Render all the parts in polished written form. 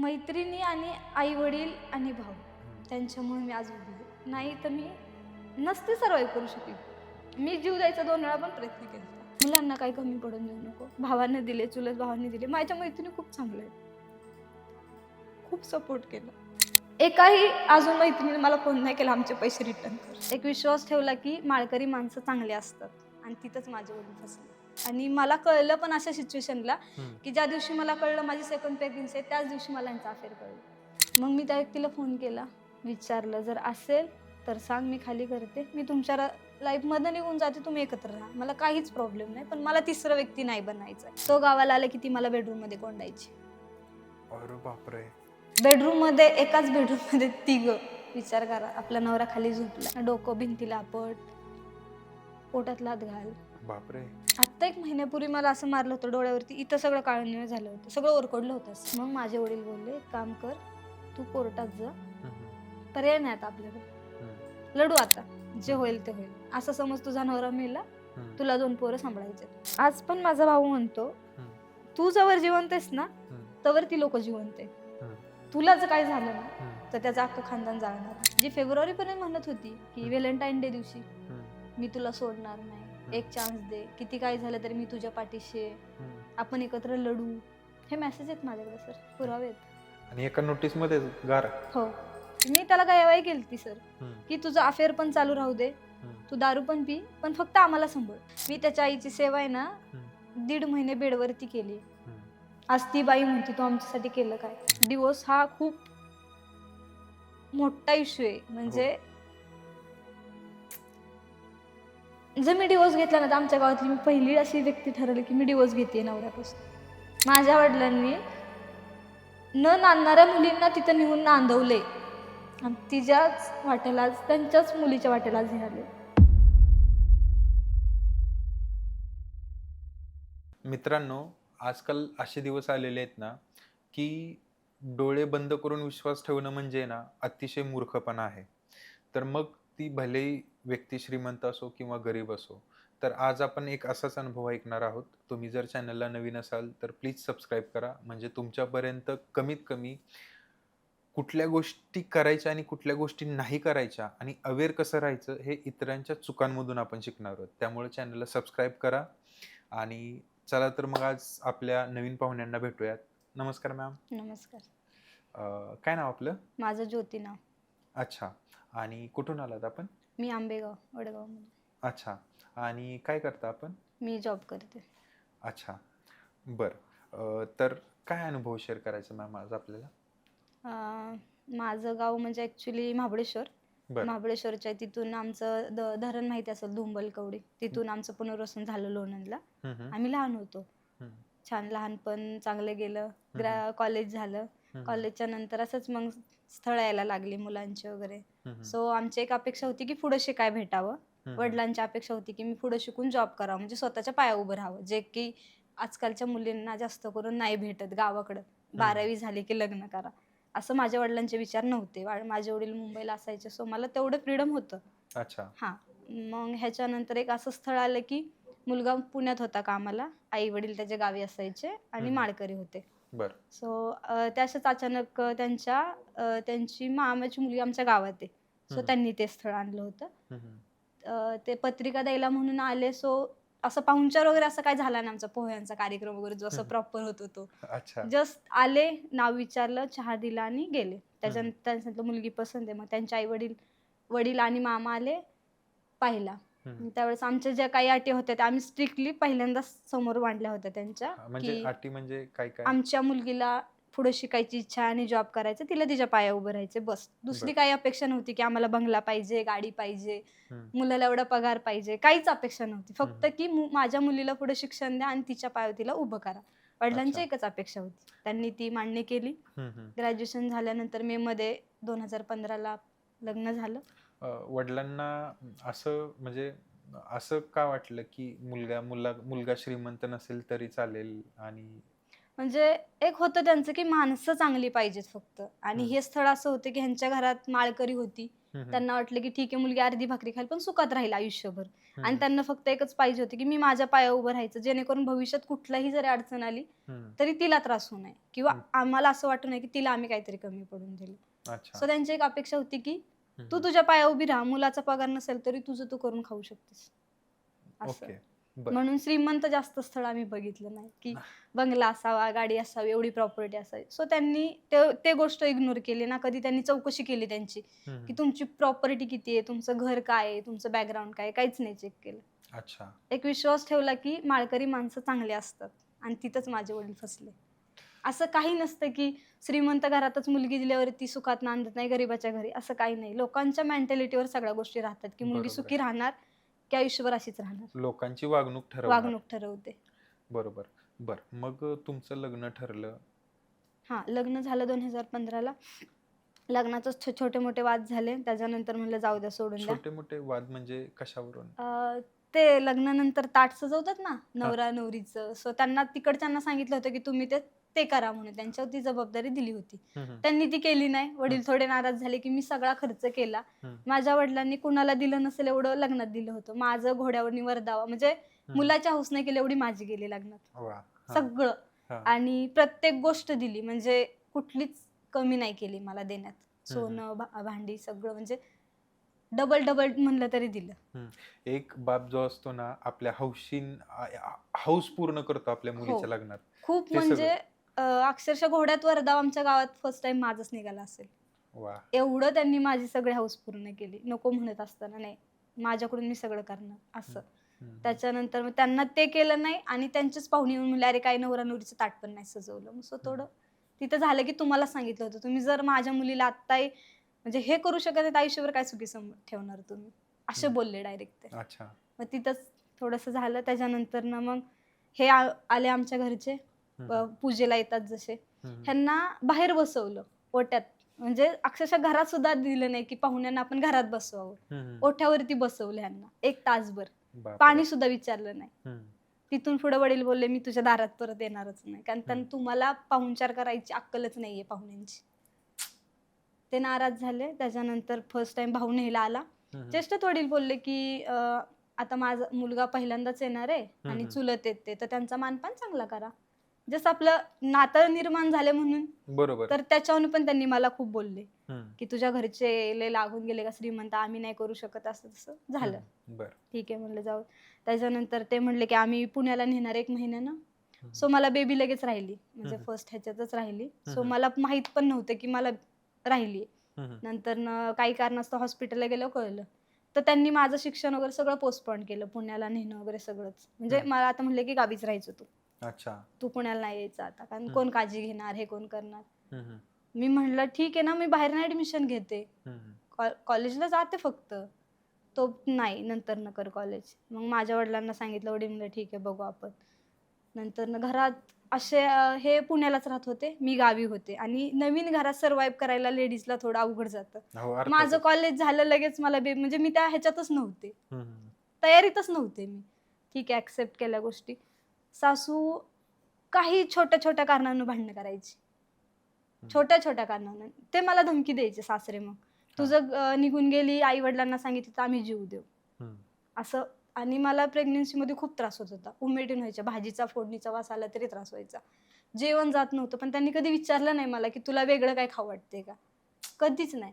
मैत्रिणी आणि आई वडील आणि भाऊ त्यांच्यामुळे मी आज उभी आहे. नाही तर मी नसते सर्वाईव्ह करू शकले. मी जीव द्यायचा 2 वेळा पण प्रयत्न केला. मुलांना काही कमी पडून देऊ नको. भावांना दिले, चुलत भावांनी दिले. माझ्या मैत्रिणी खूप चांगल्या आहेत. खूप सपोर्ट केला. एकाही अजून मैत्रिणीने मला फोन नाही केला आमचे पैसे रिटर्न कर. एक विश्वास ठेवला की माळकरी माणसं चांगली असतात आणि तिथंच माझे वडील फसले. आणि मला कळलं पण अशा सिच्युएशनला की ज्या दिवशी मला कळलं माझी सेकंड प्रेग्नन्सी आहे त्याच दिवशी मला यांचा अफेअर कळलं. मग मी त्या व्यक्तीला फोन केला, विचारलं जर असेल तर सांग, मी खाली करते, मी तुमच्या लाईफमध्ये निघून जाते, तुम्ही एकत्र राहा, मला काहीच प्रॉब्लेम नाही, पण मला तिसरं व्यक्ती नाही बनायचं. तो गावाला आला की ती मला बेडरूममध्ये कोंडायची. अरे बापरे. बेडरूममध्ये, एकाच बेडरूममध्ये तिघं. विचार करा, आपला नवरा खाली झोपला, डोकं भिंतीला आपट, पोटात लात घाल. बापरे. आत्ता 1 महिन्यापूर्वी मला असं मारलं होतं डोळ्यावरती, इथं सगळं काळं निळं झालं होतं, सगळं ओरखडलं होतं. मग माझे वडील बोलले, एक काम कर, तू कोर्टात जा, पर्याय नाही आता आपल्याकडे, लढू आता, जे होईल ते होईल. असं समज तुझा नवरा मेला, तुला 2 पोरं सांभाळायचे. आज पण माझा भाऊ म्हणतो, तू जवळ जिवंत आहेस ना तवर ती लोक जिवंत आहे, तुला जर काय झालं ना तर त्याचं अख्खं खानदान जाळणार. जी फेब्रुवारी पर्यंत म्हणत होती की व्हॅलेंटाईन डे दिवशी मी तुला सोडणार नाही, एक चान्स दे, किती काय झालं तरी मी तुझ्या पाठीशी आहे, आपण एकत्र लढू, हे मेसेज आहेत माझ्याकडे सर, पुरावे आहेत. आणि एका नोटीस मध्ये गार. हो. मी त्याला काय एवढी केली सर की तुझं अफेअर पण चालू राहू दे, तू दारू पण पी, पण फक्त आम्हाला सांभाळ. मी त्याच्या आईची सेवा आहे ना 1.5 महिने बेडवरती केली. आज ती बाई म्हणते तू आमच्यासाठी केलं काय. डिवोर्स हा खूप मोठा इश्यू आहे. म्हणजे जर मी डिवोर्स घेतला ना तर आमच्या गावातली मी पहिली अशी व्यक्ती ठरवली की मी डिवोर्स घेते नवऱ्यापासून. माझ्या वडिलांनी न नांदणाऱ्या मुलींना तिथं नेऊन नांदवले आणि तिच्याच वाट्याला, त्यांच्याच मुलीच्या वाट्याला झाले. मित्रांनो, आजकाल असे दिवस आलेले आहेत ना की डोळे बंद करून विश्वास ठेवणं म्हणजे ना अतिशय मूर्खपणा आहे. तर मग ती भलेही व्यक्ती श्रीमंत असो किंवा गरीब असो. तर आज आपण एक असाच अनुभव ऐकणार आहोत. तुम्ही जर चॅनलला नवीन असाल तर प्लीज सबस्क्राईब करा, म्हणजे तुमच्यापर्यंत कमीत कमी कुठल्या गोष्टी करायच्या आणि कुठल्या गोष्टी नाही करायच्या आणि अवेअर कसं राहायचं हे इतरांच्या चुकांमधून आपण शिकणार आहोत. त्यामुळे चॅनलला सबस्क्राईब करा. आणि चला तर मग आज आपल्या नवीन पाहुण्यांना भेटूयात. नमस्कार मॅम. नमस्कार. काय नाव आपलं? माझं ज्योती नाव. अच्छा. आणि कुठून आलात आपण? मी आंबेगाव, वडगाव मध्ये. अच्छा. आणि काय करता आपण? मी जॉब करते. अच्छा, बर. तर काय अनुभव शेअर करायचा मॅम आज आपल्याला? माझं गाव म्हणजे ॲक्च्युली महाबळेश्वर. महाबळेश्वरच्या तिथून आमचं धरण माहिती असेल, धुंबल कवडी, तिथून आमचं पुनर्वसन झालं लोणंदला. आम्ही लहान होतो, छान लहानपण चांगलं गेलं. कॉलेज झालं, कॉलेजच्या नंतर असंच मग स्थळ यायला लागली मुलांची वगैरे. सो आमची एक अपेक्षा होती की पुढे शिकाय भेटावं. वडिलांची अपेक्षा होती की मी पुढे शिकून जॉब करावं, म्हणजे स्वतःच्या पायावर उभं राहावं, जे की आजकालच्या मुलींना जास्त करून नाही भेटत. गावाकडं 12वी झाली की लग्न करा, असं माझ्या वडिलांचे विचार नव्हते. माझे वडील मुंबईला असायचे, सो मला तेवढं फ्रीडम होतं. अच्छा. हां. मग ह्याच्यानंतर एक असं स्थळ आलं की मुलगा पुण्यात होता कामाला, आई वडील त्याच्या गावी असायचे आणि माळकरी होते. सो त्याच्याच अचानक त्यांची मामाची मुलगी आमच्या गावात आहे, सो त्यांनी ते स्थळ आणलं होतं. ते पत्रिका द्यायला म्हणून आले. सो असं पाहुणचार वगैरे असं काय झाला ना, आमचा पोह्यांचा कार्यक्रम वगैरे जो असं प्रॉपर होतो तो. जस्ट आले, नाव विचारलं, चहा दिला आणि गेले. त्याच्यानंतर त्यांच्यातलं मुलगी पसंत आहे, मग त्यांचे आई वडील आणि मामा आले पाहिला. त्यावेळेस आमच्या ज्या काही अटी होत्या त्या आम्ही स्ट्रिक्टली पहिल्यांदा समोर मांडल्या होत्या त्यांच्या. म्हणजे अटी म्हणजे काय काय? आमच्या मुलगीला पुढे शिकायची इच्छा आणि जॉब करायचं, तिला तिच्या पायावर उभं राहायचे, बस. दुसरी काही अपेक्षा नव्हती की आम्हाला बंगला पाहिजे, गाडी पाहिजे, मुलाला एवढा पगार पाहिजे, काहीच अपेक्षा नव्हती. फक्त की माझ्या मुलीला पुढे शिक्षण द्या आणि तिच्या पायावर तिला उभं करा. वडिलांची एकच अपेक्षा होती, त्यांनी ती मान्य केली. ग्रॅज्युएशन झाल्यानंतर मे मध्ये 2015ला लग्न झालं. वडिलांना असं म्हणजे असं का वाटलं की मुलगा श्रीमंत नसेल तरी चालेल? आणि म्हणजे एक होतं त्यांचं की माणसं चांगली पाहिजेत फक्त. आणि हे स्थळ असं होतं की ह्यांच्या घरात माळकरी होती, त्यांना वाटलं की ठीक आहे मुलगी अर्धी भाकरी खाईल पण सुखात राहील आयुष्यभर. आणि त्यांना फक्त एकच पाहिजे होतं की मी माझ्या पायावर उभं राहायचं, जेणेकरून भविष्यात कुठलाही जरी अडचण आली तरी तिला त्रास होऊ नये किंवा आम्हाला असं वाटू नये की तिला आम्ही काहीतरी कमी पडून दिलं. अच्छा. सो त्यांची एक अपेक्षा होती की तू तुझ्या पायावर उभी राहा, मुलाचा पगार नसेल तरी तुझं तू करून खाऊ शकतेस असं. ओके. बर. म्हणून श्रीमंत जास्त स्थळ आम्ही बघितलं नाही की बंगला असावा, गाडी असावी, एवढी प्रॉपर्टी असावी. सो त्यांनी ते गोष्ट इग्नोर केली ना. कधी त्यांनी चौकशी केली त्यांची की तुमची प्रॉपर्टी किती आहे, तुमचं घर काय आहे, तुमचं बॅकग्राऊंड काय आहे, काहीच नाही चेक केलं. अच्छा. एक विश्वास ठेवला की माळकरी माणसं चांगली असतात आणि तिथंच माझे वडील फसले. असं काही नसतं की श्रीमंत घरातच मुलगी दिल्यावर ती सुखात नांदत नाही गरिबाच्या घरी, असं काही नाही. लोकांच्या मेंटॅलिटीवर सगळ्या गोष्टी राहतात की मुलगी बरोबर सुखी आहे. राहणार की आयुष्यभर अशीच राहणार, लोकांची वागणूक ठरवणार. वागणूक ठरवते. बरोबर. बर, मग तुमचं लग्न ठरलं. हा, लग्न झालं 2015ला. लग्नातच छोटे मोठे वाद झाले. त्याच्यानंतर म्हणलं जाऊ द्या, सोडून द्या. छोटे मोठे वाद म्हणजे कशावरून? ते लग्नानंतर ताट सजवतात ना नवरा नवरीचं, सो त्यांना तिकडच्यांना सांगितलं होतं की तुम्ही ते करा म्हणून, त्यांच्यावर ती जबाबदारी दिली होती. त्यांनी ती केली नाही. वडील थोडे नाराज झाले की मी सगळा खर्च केला. माझ्या वडिलांनी कुणाला दिलं नसेल एवढं लग्नात दिलं होतं. माझं घोड्यावरनी वरदावा म्हणजे मुलाच्या हौस नाही केली एवढी माझी गेली लग्नात. वा. हा. सगळं. हा. आणि प्रत्येक गोष्ट दिली, म्हणजे कुठलीच कमी नाही केली मला देण्यात. सोनं भांडी सगळं, म्हणजे डबल डबल म्हणलं तरी दिलं. एक बाप जो असतो ना, आपल्या हौस पूर्ण करतो आपल्या हो. मुलीच्या लग्नात. खूप ते म्हणजे अक्षरशः घोड्यात वरदाव आमच्या गावात फर्स्ट टाइम माझाच निघाला असेल. वा. एवढं त्यांनी माझी सगळी हौस पूर्ण केली. नको म्हणत असताना नाही, माझ्याकडून मी सगळं करणार असं. त्याच्यानंतर मग त्यांना ते केलं नाही आणि त्यांचेच पाहुणे येऊन म्हणले अरे काय नवरा नवरीचं ताट पण नाही सजवलं. मग थोडं तिथं झालं की तुम्हाला सांगितलं होतं तुम्ही जर माझ्या मुलीला आत्ताही म्हणजे हे करू शकत नाही, आयुष्यभर काय सुखी ठेवणार तुम्ही, असे बोलले डायरेक्ट ते. अच्छा. मग तिथंच थोडंसं झालं. त्याच्यानंतर ना मग हे आले आमच्या घरचे, पूजेला येतात जसे, ह्यांना बाहेर बसवलं ओट्यात. म्हणजे अक्षरशः घरात सुद्धा दिलं नाही की पाहुण्यांना आपण घरात बसवावं. ओठ्यावरती बसवलं ह्यांना 1 तासभर. पाणी सुद्धा विचारलं नाही. तिथून पुढे वडील बोलले मी तुझ्या दारात परत येणारच नाही, कारण तुम्हाला पाहुणचार करायची अक्कलच नाहीये पाहुण्यांची. ते नाराज झाले. त्याच्यानंतर फर्स्ट टाइम भाऊ न्यायला आला. ज्येष्ठ वडील बोलले की आता माझा मुलगा पहिल्यांदाच येणार आहे आणि चुलत येते तर त्यांचा मानपान चांगला करा, जसं आपलं नातं निर्माण झाले म्हणून. बरोबर. तर त्याच्यावरून पण त्यांनी मला खूप बोलले की तुझ्या घरचे लय लागून गेले का श्रीमंत, आम्ही नाही करू शकत, असं तसं झालं. ठीक आहे म्हणलं जाऊ. त्याच्यानंतर ते म्हणले की आम्ही पुण्याला नेणार 1 महिन्यानं. सो मला बेबी लगेच राहिली, म्हणजे फर्स्ट ह्याच्यातच राहिली. सो मला माहित पण नव्हतं की मला राहिली. नंतर काही कारणास्तव हॉस्पिटलला गेलं कळलं. तर त्यांनी माझं शिक्षण वगैरे सगळं पोस्टपोन केलं, पुण्याला नेणं वगैरे सगळंच. म्हणजे मला आता म्हणले की गावीच राहायचं तू. अच्छा. तू पुण्याला नाही यायचं आता, कारण कोण काळजी घेणार, हे कोण करणार. मी म्हणलं ठीक आहे ना, मी बाहेर ऍडमिशन घेते, कॉलेजला जाते फक्त. तो नाही, नंतर न कर कॉलेज. मग माझ्या वडिलांना सांगितलं, वडील म्हणलं ठीक आहे बघू आपण. नंतर घरात असे हे पुण्यालाच राहत होते, मी गावी होते आणि नवीन घरात सर्व्हाइव्ह करायला लेडीजला थोडं अवघड जातं. माझं कॉलेज झालं लगेच मला म्हणजे मी त्या ह्याच्यातच नव्हते, तयारीतच नव्हते मी. ठीक आहे, ऍक्सेप्ट केल्या गोष्टी. सासू काही छोट्या छोट्या कारणांना भांडणं करायची, छोट्या छोट्या कारणांना. ते मला धमकी द्यायचे सासरे, मग तुझं निघून गेली, आई वडिलांना सांगितलं तर आम्ही जीव देऊ असं. आणि मला प्रेग्नेन्सीमध्ये खूप त्रास होत होता, उमेटीन व्हायच्या, भाजीचा फोडणीचा वास आला तरी त्रास व्हायचा, जेवण जात नव्हतं. पण त्यांनी कधी विचारलं नाही मला की तुला वेगळं काय खाऊ वाटते का, कधीच नाही.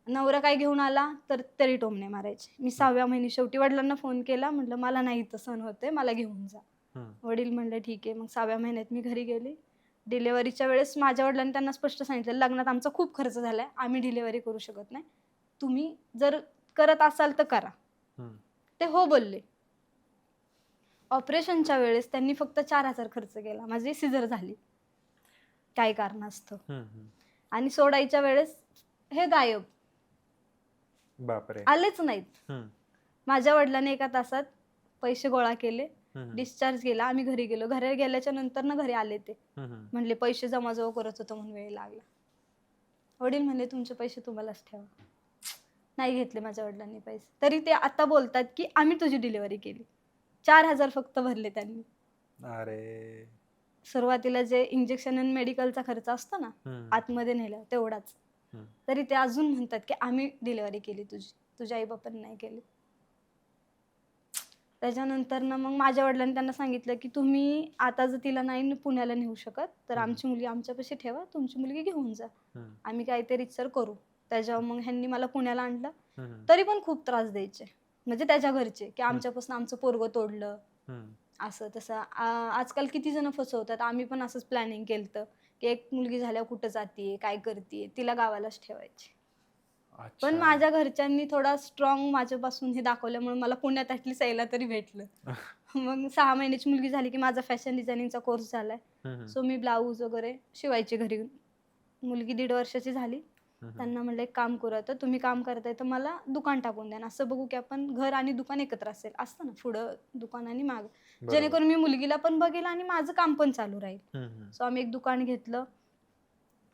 नवरा काय घेऊन आला तर तरी टोमणे मारायचे. मी 6व्या महिने शेवटी वडिलांना फोन केला, म्हटलं मला नाही इथं सहन होते, मला घेऊन जा. वडील म्हणले ठीक आहे. मग 6व्या महिन्यात मी घरी गेले. डिलेव्हरीच्या वेळेस माझ्या वडिलांनी त्यांना स्पष्ट सांगितलं लग्नात आमचा खूप खर्च झालाय, आम्ही डिलेव्हरी करू शकत नाही, तुम्ही जर करत असाल तर करा. ते हो बोलले. ऑपरेशनच्या वेळेस त्यांनी फक्त 4,000 खर्च केला, माझी सिझर झाली काही कारणास्तव. आणि सोडायच्या वेळेस हे गायब, बापरे, आलेच नाहीत. माझ्या वडिलांनी 1 तासात पैसे गोळा केले, डिस्चार्ज केला, आम्ही घरी गेलो. घरी गेल्याच्या नंतर ना घरी आले ते म्हणले पैसे जमाजमा करत होतो म्हणून वेळ लागला. वडील म्हणले तुमचे पैसे तुम्हालाच ठेवा. नाही घेतले माझ्या वडिलांनी पैसे, तरी ते आता बोलतात की आम्ही तुझी डिलिव्हरी केली. 4,000 फक्त भरले त्यांनी. अरे, सुरुवातीला जे इंजेक्शन आणि मेडिकलचा खर्च असतो ना आतमध्ये नेला तेवढाच. हम्म. तरी ते अजून म्हणतात की आम्ही डिलिव्हरी केली तुझी, तुझ्या आई बापांनी नाही केली. त्याच्यानंतर ना मग माझ्या वडिलांनी त्यांना सांगितलं की तुम्ही आता जर तिला नाही पुण्याला नेऊ शकत तर आमची मुलगी आमच्यापाशी ठेवा, तुमची मुलगी घेऊन जा, हम्म. आम्ही काहीतरी रितसर करू. त्याच्यावर मग ह्यांनी मला पुण्याला आणलं. हम्म. तरी पण खूप त्रास द्यायचे, म्हणजे त्याच्या घरचे, की आमच्यापासून आमचं पोरगं तोडलं, हम्म. असं तसं. आजकाल किती जण फसवतात. आम्ही पण असंच प्लॅनिंग केलं की एक मुलगी झाल्यावर कुठं जातीये, काय करतीये, तिला गावालाच ठेवायची. पण अच्छा. माझ्या घरच्यांनी थोडा स्ट्रॉंग माझ्यापासून हे दाखवल्यामुळे मला पुण्यात ॲटलीस्ट यायला तरी भेटलं. मग 6 महिन्याची मुलगी झाली की माझा फॅशन डिझायनिंगचा कोर्स झालाय. हम्म. सो मी ब्लाऊज वगैरे शिवायची घरी. मुलगी 1.5 वर्षाची झाली. हम्म. त्यांना म्हणलं एक काम करू, आता तुम्ही काम करताय तर मला दुकान टाकून द्या, असं बघू की आपण घर आणि दुकान एकत्र असेल, असतं ना पुढं दुकान आणि माग, बरोबर. जेणेकरून मी मुलगीला पण बघेल आणि माझं काम पण चालू राहील. हम्म. सो आम्ही एक दुकान घेतलं.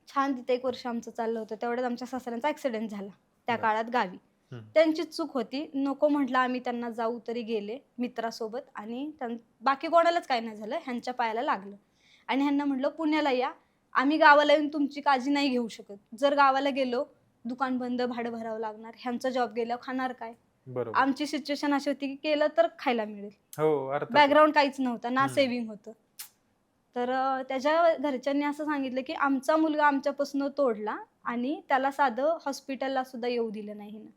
छान तिथे 1 वर्ष आमचं चाललं होतं. तेवढ्यात आमच्या सासऱ्यांचा ॲक्सिडेंट झाला त्या बरं. काळात गावी. हम्म. त्यांचीच चूक होती. नको म्हटलं आम्ही त्यांना जाऊ, तरी गेले मित्रासोबत आणि बाकी कोणालाच काही नाही झालं, ह्यांच्या पायाला लागलं. आणि ह्यांना म्हटलं पुण्याला या, आम्ही गावाला येऊन तुमची काळजी नाही घेऊ शकत. जर गावाला गेलो, दुकान बंद, भाडं भरावं लागणार, ह्यांचा जॉब गेल्यावर खाणार काय. बरोबर. आमची सिच्युएशन अशी होती की केलं तर खायला मिळेल, हो, अर्थातच. बॅकग्राऊंड काहीच नव्हतं ना, हम्म. सेव्हिंग होतं. तर त्याच्या घरच्यांनी असं सांगितलं की आमचा मुलगा आमच्यापासून तोडला आणि त्याला साधं हॉस्पिटलला सुद्धा येऊ दिलं नाही ना.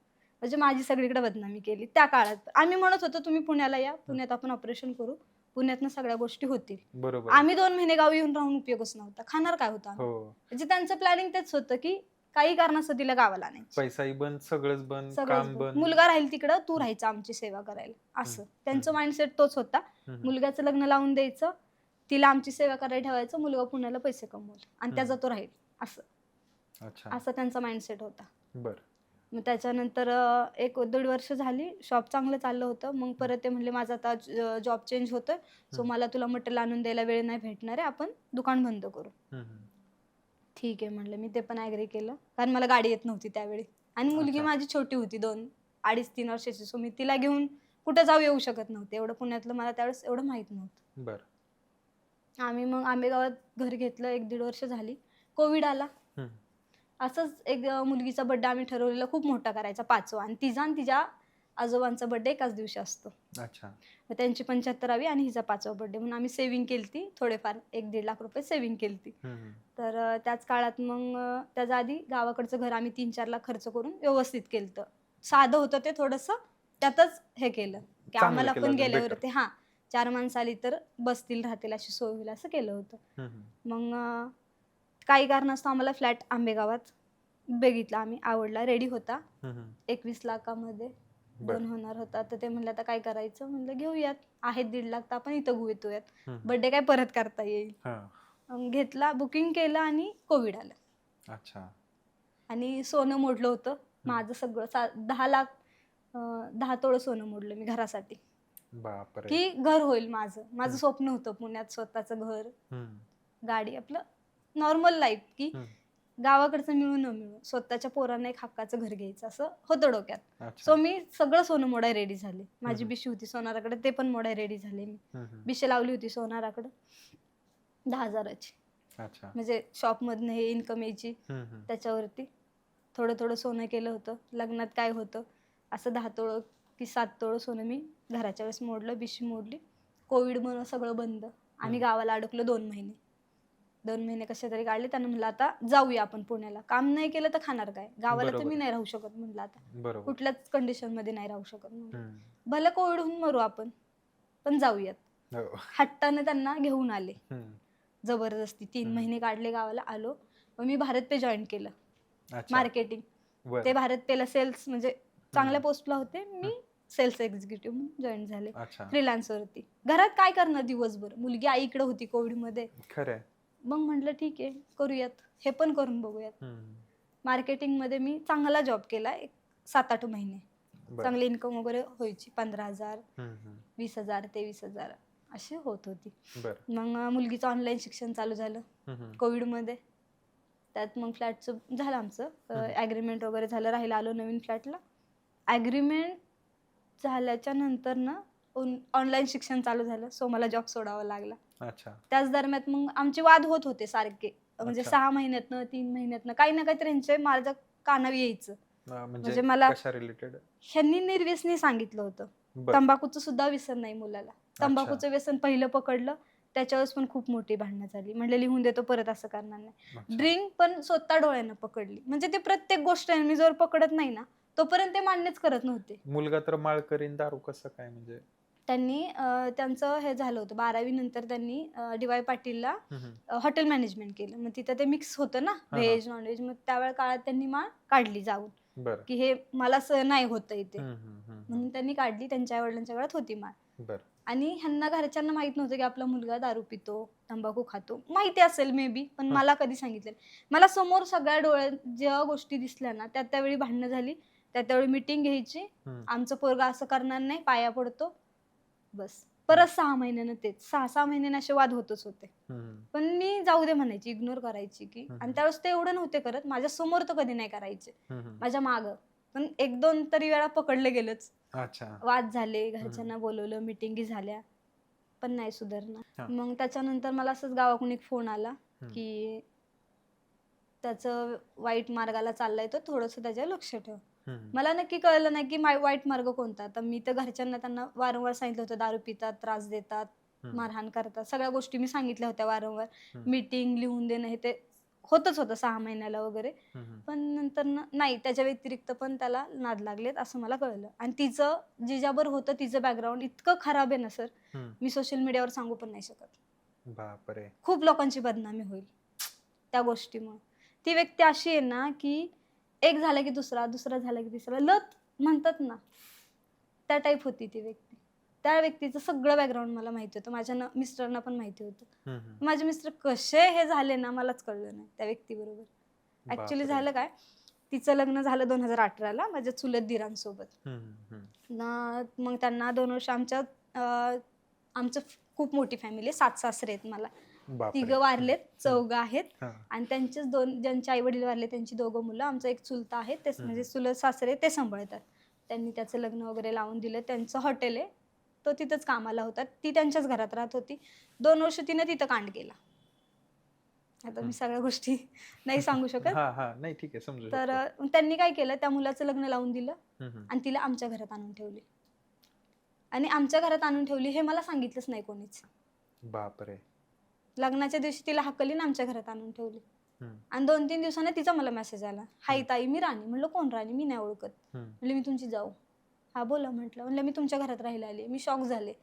म्हणजे माझी सगळीकडे बदनामी केली त्या काळात. आम्ही म्हणत होतो तुम्ही पुण्याला या, पुण्यात आपण ऑपरेशन करू, पुण्यातनं सगळ्या गोष्टी होतील. बरोबर. आम्ही 2 महिने गावी येऊन राहून उपयोगच नव्हता, खाणार काय होतं आम्ही. हो. म्हणजे त्यांचं प्लॅनिंग तेच होतं की काही कारणास्तव तिला गावाला आणायचं, पैसाही बंद, सगळंच बंद, सगळंच काम बंद. बंद. मुलगा राहील तिकडं, तू राहायचं आमची सेवा करायला, असं त्यांचं माइंडसेट तोच होता. मुलग्याचं लग्न लावून द्यायचं, तिला आमची सेवा करायला ठेवायचं, मुलगा पुण्याला पैसे कमवल आणि त्याचा तो राहील, असं. अच्छा. असा त्यांचा माइंडसेट होता. बरं. मग त्याच्यानंतर 1-1.5 वर्ष झाली, शॉप चांगलं चाललं होतं. मग परत ते म्हणले माझा आता जॉब चेंज होतोय, सो मला तुला मटेरियल आणून द्यायला वेळ नाही भेटणार आहे, आपण दुकान बंद करू. ठीक आहे म्हणलं, मी ते पण ॲग्री केलं, कारण मला गाडी येत नव्हती त्यावेळी आणि मुलगी अच्छा. माझी छोटी होती, 2-2.5-3 वर्षाची. सो मी तिला घेऊन कुठं जाऊ येऊ शकत नव्हते. एवढं पुण्यातलं मला त्यावेळेस एवढं माहीत नव्हतं. बरं. आम्ही मग आंबेगावात घर घेतलं. 1-1.5 वर्ष झाली. कोविड आला. असंच एक मुलगीचा बर्थडे आम्ही ठरवलेला खूप मोठा करायचा, 5वा, आणि तिचा आणि तिच्या आजोबांचा बर्थडे एकाच दिवशी असतो. अच्छा. मग त्यांची 75वी आणि हिचा 5वा बर्थडे म्हणून आम्ही सेव्हिंग केलती, थोडेफार 1-1.5 लाख रुपये सेव्हिंग केलती. तर त्याच काळात मग त्याच्या आधी गावाकडचं घर आम्ही 3-4 लाख खर्च करून व्यवस्थित केलं. साधं होतं ते थोडंसं, त्यातच हे केलं की चांगलं आम्हाला केलं पण अजून गेल्यावर better. ते 4 माणसं आली तर बसतील, राहतील अशी सोय होईल, असं केलं होतं. मग काही कारणास्तव आम्हाला फ्लॅट आंबेगावात बघितला आम्ही, आवडला, रेडी होता. 21 लाखामध्ये 2 होणार होता. तर ते म्हणलं आता काय करायचं, म्हणलं घेऊयात, आहेत 1.5 लाख तर आपण इथं घेतोयात, बर्थडे काय परत करता येईल. घेतला, बुकिंग केलं आणि कोविड आलं. अच्छा. आणि सोनं मोडलं होतं माझं सगळं, 10 लाख 10 तोळं सोनं मोडलं मी घरासाठी, बापरे. की घर होईल माझं स्वप्न होतं पुण्यात स्वतःचं घर, गाडी, आपलं नॉर्मल लाईफ, की गावाकडचं मिळू न मिळू स्वतःच्या पोरांना एक हक्काचं घर घ्यायचं, असं होतं डोक्यात. सो मी सगळं सोनं मोडाय रेडी झाले. माझी बिशी होती सोनाराकडे, ते पण मोडाय रेडी झाले मी. बिशी लावली होती सोनाराकडे 10,000ची. म्हणजे शॉपमधनं हे इन्कम यायची त्याच्यावरती थोडं थोडं सोनं केलं होतं. लग्नात काय होतं असं 10 तोळं की 7 तोळं सोनं मी घराच्या वेळेस मोडलं, बिशी मोडली. कोविडमुळं सगळं बंद. आम्ही गावाला अडकलो 2 महिने. 2 महिने कसे तरी काढले. त्यांना म्हणलं आता जाऊया आपण पुण्याला, काम नाही केलं तर खाणार काय, गावाला तर मी नाही राहू शकत म्हणलं, आता कुठल्याच कंडिशनमध्ये नाही राहू शकत म्हणलं. भले कोविड होऊन मरू आपण, पण जाऊयात. हट्टाने त्यांना घेऊन आले जबरदस्ती. 3 महिने काढले, गावाला आलो. मग मी भारत पे जॉईन केलं, मार्केटिंग. ते भारत पेला सेल्स, म्हणजे चांगल्या पोस्टला होते मी, सेल्स एक्झिक्युटिव्ह म्हणून जॉईन झाले फ्रीलान्सवरती. घरात काय करणार दिवसभर, मुलगी आईकडे होती कोविडमध्ये. खरं. मग म्हटलं ठीक आहे, करूयात, हे पण करून बघूयात. मार्केटिंगमध्ये मी चांगला जॉब केला, एक 7-8 महिने. चांगली इन्कम वगैरे व्हायची, 15,000, 20,000, 23,000 अशी होत होती. मग मुलगीचं ऑनलाईन शिक्षण चालू झालं कोविडमध्ये. त्यात मग फ्लॅटचं झालं आमचं, ॲग्रीमेंट वगैरे झालं, राहायला आलो नवीन फ्लॅटला. ॲग्रीमेंट झाल्याच्या नंतर ना ऑनलाईन शिक्षण चालू झालं. सो मला जॉब सोडावा लागला. त्याच दरम्यान मग आमचे वाद होत होते सारखे, म्हणजे अच्छा. 6 महिन्यातनं 3 महिन्यातनं काही ना काहीतरी यांचे माझ्या कानावर यायचं. म्हणजे म्हणजे मला कशा रिलेटेड? ह्यांनी निर्व्यसनी सांगितलं होतं. बर. तंबाखूचं सुद्धा व्यसन नाही मुलाला. अच्छा. तंबाखूचं व्यसन पहिलं पकडलं, त्याच्यावेळेस पण खूप मोठी भांडणं झाली. म्हटलं लिहून देतो, परत असं करणार नाही. अच्छा. ड्रिंक पण स्वतः डोळ्यानं पकडली. म्हणजे ते प्रत्येक गोष्ट आहे, मी जोवर पकडत नाही ना, तोपर्यंत ते मान्यच करत नव्हते. मुलगा तर माळकरीन, दारू कसं काय म्हणजे? त्यांनी त्यांचं हे झालं होतं 12वी नंतर त्यांनी डी.वाय पाटीलला हम्म, हम्म. हॉटेल मॅनेजमेंट केलं. मग तिथं ते मिक्स होतं ना, हा, हा. Veg, non-veg. मग त्यावेळेला काळात त्यांनी माळ काढली जाऊन, बर. की हे मला नाही होतं इथे. हम्म, हम्म, हम्म, म्हणून त्यांनी काढली. त्यांच्या आई-वडिलांच्या काळात होती माळ. बर. आणि ह्यांना घरच्यांना माहित नव्हतं की आपला मुलगा दारू पितो, तंबाखू खातो. माहिती असेल मे बी, पण मला कधी सांगितलं नाही. मला समोर सगळ्या डोळ्यात ज्या गोष्टी दिसल्या ना, त्यावेळी भांडणं झाली. त्यावेळी मीटिंग घ्यायची. हम्म, आमचं पोरगा असं करणार नाही, पाया पडतो. बस. परत 6 महिन्यानं तेच. 6-6 महिन्याने असे वाद होतच होते. हम्म, पण मी जाऊ दे म्हणायची, इग्नोर करायची की. हम्म, आणि त्यावेळेस ते एवढं नव्हते करत. माझ्या समोर तर कधी नाही करायचे. हम्म. माझ्या मागं. पण 1-2 तरी वेळा पकडले गेलंच. अच्छा. वाद झाले, घरच्यांना बोलवलं, मिटिंगी झाल्या, पण नाही हा. सुधारणार. मग त्याच्यानंतर मला असंच गावाकडून एक फोन आला हम्म. की त्याचं वाईट मार्गाला चाललाय, तो थोडंसं त्याच्यावर लक्ष ठेव. हम्म, मला नक्की कळलं नाही की वाईट मार्ग कोणता. तर मी तर घरच्यांना त्यांना वारंवार सांगितलं होतं, दारू पितात, त्रास देतात, हम्म. मारहाण करतात, सगळ्या गोष्टी मी सांगितल्या होत्या वारंवार. हम्म. मीटिंग लिहून देणं हे ते होतच होतं 6 महिन्याला वगैरे. हम्म. पण नंतर नाही, त्याच्या व्यतिरिक्त पण त्याला नाद लागलेत असं मला कळलं. आणि तिचं जिच्यावर होतं तिचं बॅकग्राऊंड इतकं खराब आहे ना सर, हम्म. मी सोशल मीडियावर सांगू पण नाही शकत. बापरे. खूप लोकांची बदनामी होईल त्या गोष्टीमुळे. ती व्यक्ती अशी आहे ना की एक झाला की दुसरा, दुसरा झाला की तिसरा, लत म्हणतात ना, त्या टाईप होती ती व्यक्ती. त्या व्यक्तीचं सगळं बॅकग्राऊंड मला माहिती होतं. माझ्या मिस्टरांना पण माहिती होतं. हम्म. माझे मिस्टर कसे हे झाले ना, मलाच कळलं नाही त्या व्यक्तीबरोबर. ऍक्च्युली बापरे. झालं काय, तिचं लग्न झालं 2018ला माझ्या चुलत दिरांसोबत. मग त्यांना 2 वर्ष आमचं खूप मोठी फॅमिली आहे, 7 सासरे आहेत मला. बापरे. 3 वारलेत, 4 आहेत. हा. आणि त्यांचेच 2 ज्यांचे आई वडील वारले त्यांची 2 मुलं. आमचा एक चुलता आहे, तेच म्हणजे चुलत सासरे ते सांभाळतात. त्यांनी त्याचं लग्न वगैरे लावून दिलं. त्यांचं हॉटेल आहे, तो तिथंच कामाला होता. ती त्यांच्याच घरात राहत होती. 2 वर्ष तिनं तिथं कांड केला. आता मी सगळ्या गोष्टी नाही सांगू शकत. हा हा, नाही ठीक आहे, समजू तर शकतो. त्यांनी काय केलं, त्या मुलाचं लग्न लावून दिलं हम्म. आणि तिला आमच्या घरात आणून ठेवली. आणि आमच्या घरात आणून ठेवली हे मला सांगितलंच नाही कोणीच. बापरे. लग्नाच्या दिवशी तिला हाकलीन आमच्या घरात आणून ठेवली. हम्म. आणि 2-3 दिवसाने तिचा मला मेसेज आला, हाय ताई, मी राणी. म्हणलं कोण राणी, मी नाही ओळखत. म्हणलं मी तुमची जाऊ. हा बोला म्हटलं. म्हणलं मी तुमच्या घरात राहायला आली. मी शॉक झाले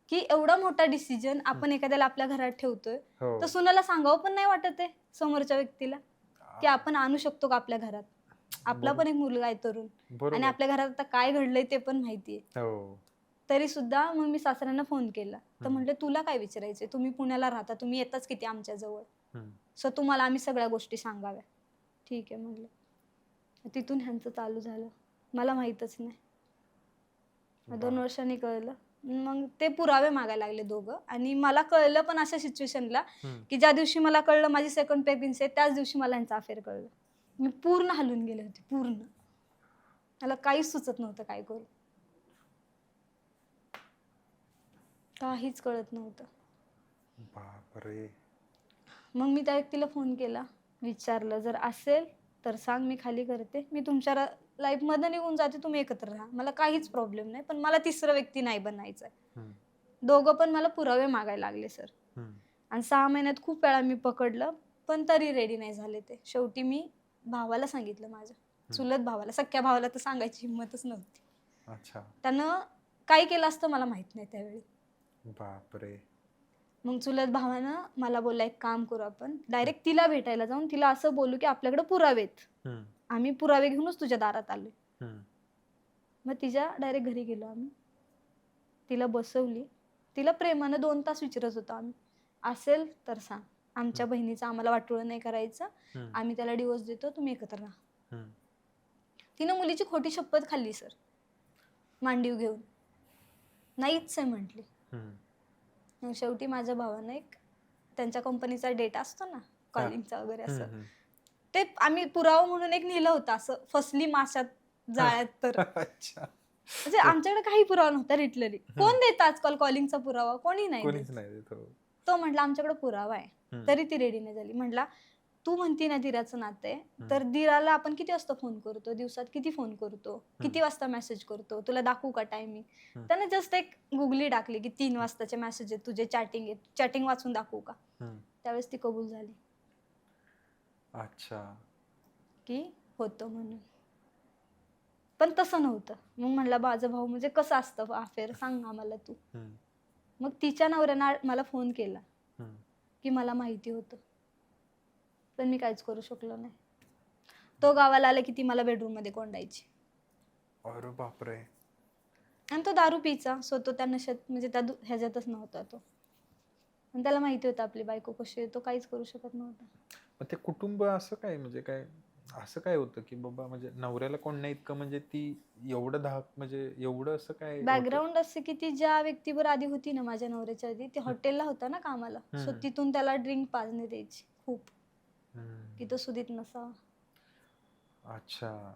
की एवढा मोठा डिसिजन आपण एखाद्याला आपल्या घरात ठेवतोय, तर सुनाला सांगावं पण नाही वाटत आहे समोरच्या व्यक्तीला की आपण आणू शकतो का आपल्या घरात. आपला पण एक मुलगा आहे तरुण, आणि आपल्या घरात आता काय घडलंय ते पण माहितीये. तरी सुद्धा मग मी सासऱ्यांना फोन केला. तर म्हटलं तुला काय विचारायचंय, तुम्ही पुण्याला राहता, तुम्ही येताच किती आमच्या जवळ, सो तुम्हाला आम्ही सगळ्या गोष्टी सांगाव्या. ठीक आहे म्हटलं. तिथून ह्यांचं चालू झालं. मला माहीतच नाही. 2 वर्षांनी कळलं. मग ते पुरावे मागायला लागले दोघं. आणि मला कळलं पण अशा सिच्युएशनला की ज्या दिवशी मला कळलं माझी सेकंड प्रेग्नन्सी आहे, त्याच दिवशी मला ह्यांचा अफेअर कळलं. मी पूर्ण हलून गेले होते, पूर्ण. मला काहीच सुचत नव्हतं काय करू, काहीच कळत नव्हतं. बापरे. मग मी त्या व्यक्तीला फोन केला, विचारलं जर असेल तर सांग, मी खाली करते, मी तुमच्या लाईफमध्ये निघून जाते, तुम्ही एकत्र राहा, मला काहीच प्रॉब्लेम नाही, पण मला तिसरं व्यक्ती नाही बनायचं आहे. दोघं पण मला पुरावे मागायला लागले सर. आणि 6 महिन्यात खूप वेळा मी पकडलं, पण तरी रेडी नाही झाले ते. शेवटी मी भावाला सांगितलं, माझ्या चुलत भावाला. सख्या भावाला तर सांगायची हिंमतच नव्हती. अच्छा. त्यानं काय केलं असतं मला माहित नाही त्यावेळी. बापरे. मग चुलत भावानं मला बोलला, एक काम करू आपण, डायरेक्ट तिला भेटायला जाऊन तिला असं बोलू की आपल्याकडे पुरावेत, आम्ही पुरावे घेऊनच तुझ्या दारात आलोय. मग तिच्या डायरेक्ट घरी गेलो आम्ही. तिला बसवली. तिला प्रेमानं 2 तास विचारत होतो आम्ही, असेल तर सांग, आमच्या बहिणीचं आम्हाला वाटोळं नाही करायचं, आम्ही त्याला डिवोर्स देतो, तुम्ही एकत्र राहा. तिनं मुलीची खोटी शपथ खाल्ली सर, मांडीव घेऊन. नाहीच आहे म्हटली. मग शेवटी माझ्या भावानं एक त्यांच्या कंपनीचा डेटा असतो ना, कॉलिंगचा वगैरे, असं ते आम्ही पुरावा म्हणून एक नेलं होतं, असं फसली माशात जाळ्यात. तर म्हणजे आमच्याकडे काही पुरावा नव्हता लिटरली. कोण देतं आजकाल कॉलिंगचा पुरावा, कोणी नाही देत. तो म्हटला आमच्याकडे पुरावा आहे. तरी ती रेडी नाही झाली. म्हटला तू म्हणती ना दिराचं नातं आहे, तर दिराला आपण किती वाजता फोन करतो, दिवसात किती फोन करतो, किती वाजता मेसेज करतो, तुला दाखवू का टायमिंग? त्याने जस्ट एक गुगली टाकली की 3 वाजताचे मेसेज आहेत तुझे, चॅटिंग आहे, चॅटिंग वाचून दाखवू का? त्यावेळेस ती कबूल झाली अच्छा. की होतं म्हणून. पण तसं नव्हतं. मग म्हणला माझं भाऊ म्हणजे कसं असतं अफेअर, सांग आम्हाला तू. मग तिच्या नवऱ्यानं मला फोन केला की मला माहिती होतं, पण मी काहीच करू शकलो नाही. तो गावाला आला की ती मला बेडरूम मध्ये कोंडायची. अरे बापरे. आणि तो दारू पिचा, सो तो त्या नशेत म्हणजे त्या ह्याच्यातच नव्हता तो. आणि त्याला माहिती होतं आपली बायको कशी आहे, तो काहीच करू शकत नव्हता. मग ते कुटुंब असं काय म्हणजे काय असं काय होतं की बाबा म्हणजे नवऱ्याला कोण नाही इतकं म्हणजे ती एवढं धाक म्हणजे एवढं असं काय होतं? बॅकग्राऊंड असं की ती ज्या व्यक्तीवर आधी होती ना माझ्या नवऱ्याच्या आधी, ती हॉटेलला होता ना कामाला, सो तिथून त्याला ड्रिंक पाजणे द्यायची खूप, की तो सुधीत नसावा. अच्छा.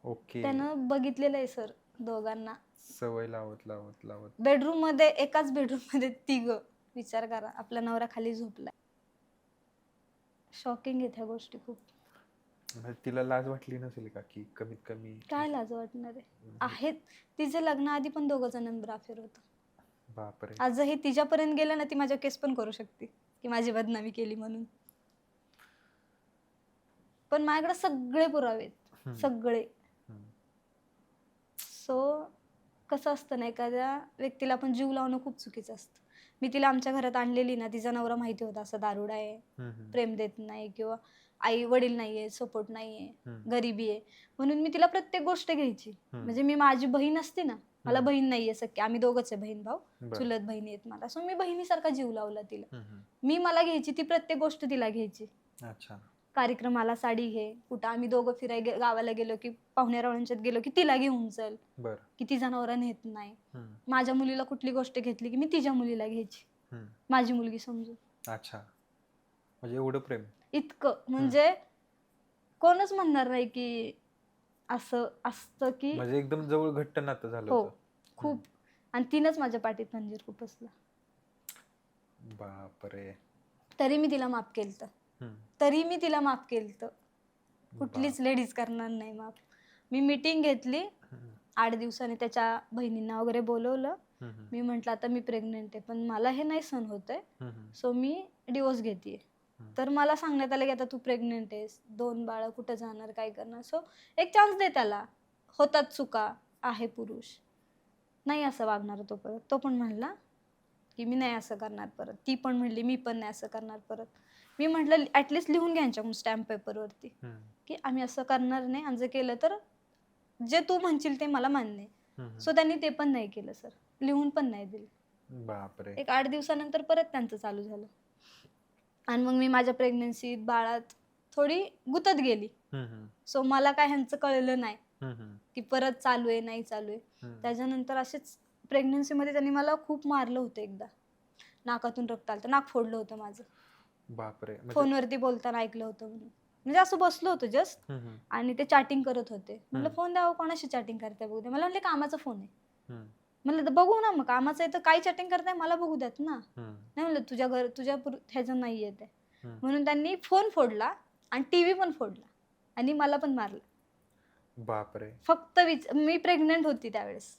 ओके. त्यानं बघितलेलं आहे सर दोघांना सवय लावत लावत लावत बेडरूम मध्ये, एकाच बेडरूम मध्ये तिघं. विचार करा, आपला नवरा खाली झोपलाय. शॉकिंग आहे त्या गोष्टी खूप. म्हणजे तिला लाज वाटली नसेल का की कमीत कमी काय लाज वाटणार आहे? आहेत तिचं लग्नाआधी पण 2 जणांवर अफेअर होतं. बापरे. आजही तिच्यापर्यंत गेलं ना, ती माझ्या केस पण करू शकते की माझी बदनामी केली म्हणून. पण माझ्याकडे सगळे पुरावे आहेत, सगळे. सो कसं असतं ना, एखाद्या व्यक्तीला आपण जीव लावणं खूप चुकीचं असतं. मी तिला आमच्या घरात आणलेली ना, तिचा नवरा माहिती होता असा दारुडा आहे, प्रेम देत नाही किंवा आई वडील नाहीये, सपोर्ट नाहीये, गरिबी आहे, म्हणून मी तिला प्रत्येक गोष्ट घ्यायची. म्हणजे मी, माझी बहीण असते ना, मला बहीण नाहीये सख्खी, आम्ही दोघंच आहे बहीण भाऊ, चुलत बहिणी आहेत मला, सो मी बहिणीसारखा जीव लावला तिला. मी मला घ्यायची, ती प्रत्येक गोष्ट तिला घ्यायची. अच्छा. कार्यक्रमाला साडी घे, कुठं आम्ही दोघं गावाला गेलो की पाहुण्यारावळ्यांच्यात गेलो की तिला घेऊन चल, की तिचा नवरा नेत नाही. माझ्या मुलीला कुठली गोष्ट घेतली की मी तिच्या मुलीला घ्यायची, माझी मुलगी समजून. अच्छा. म्हणजे एवढं प्रेम इतकं म्हणजे कोणच म्हणणार नाही की असं असतं की. म्हणजे एकदम जवळ घट्ट नातं झालं हो, होतं. खूप. आणि तिनंच माझ्या पाठीत खंजीर खुपसला. बापरे. तरी मी तिला माफ केलतं. तरी मी तिला माफ केलतं. कुठलीच लेडीज करणार नाही माफ. मी मीटिंग घेतली, 8 दिवसांनी त्याच्या बहिणींना वगैरे बोलवलं. मी म्हटलं आता मी प्रेग्नेंट आहे, पण मला हे नाही सहन होतंय, सो मी डिवोर्स घेतेय. तर मला सांगण्यात आलं की आता तू प्रेग्नेंट आहेस, 2 बाळं, कुठं जाणार, काय करणार, सो एक चान्स दे त्याला. होतात चुका, आहे पुरुष, नाही असं वागणार तो परत. तो पण म्हणला की मी नाही असं करणार परत. ती पण म्हणली मी पण नाही असं करणार परत. मी म्हटलं ॲटलिस्ट लिहून घ्यायच्या स्टॅम्प पेपरवरती की आम्ही असं करणार नाही, आणि जर केलं तर जे तू म्हणशील ते मला मान्य आहे. सो त्यांनी ते पण नाही केलं सर, लिहून पण नाही दिलं. बापरे. एक 8 दिवसानंतर परत त्यांचं चालू झालं. आणि मग मी माझ्या प्रेग्नन्सीत, बाळात थोडी गुतत गेली. सो मला काय ह्यांचं कळलं नाही की परत चालू आहे, नाही चालू आहे. त्याच्यानंतर असेच प्रेग्नन्सीमध्ये त्यांनी मला खूप मारलं होतं एकदा. नाकातून रक्त आलं, नाक फोडलं होतं माझं. बापरे. फोनवरती बोलताना ऐकलं होतं म्हणून. म्हणजे असं बसलो होतो जस्ट, आणि ते चॅटिंग करत होते. म्हणलं फोन द्यावं, कोणाशी चॅटिंग करताय बघू दे. मला म्हणले कामाचा फोन आहे. म्हणलं बघू ना, मग कामाचं आहे तर काय चॅटिंग करताय मला बघू द्यात ना. नाही म्हणलं तुझ्या ह्याचं नाही येत आहे. म्हणून त्यांनी फोन फोडला आणि टीव्ही पण फोडला आणि मला पण मारलं. बापरे. फक्त मी प्रेग्नेंट होती त्यावेळेस.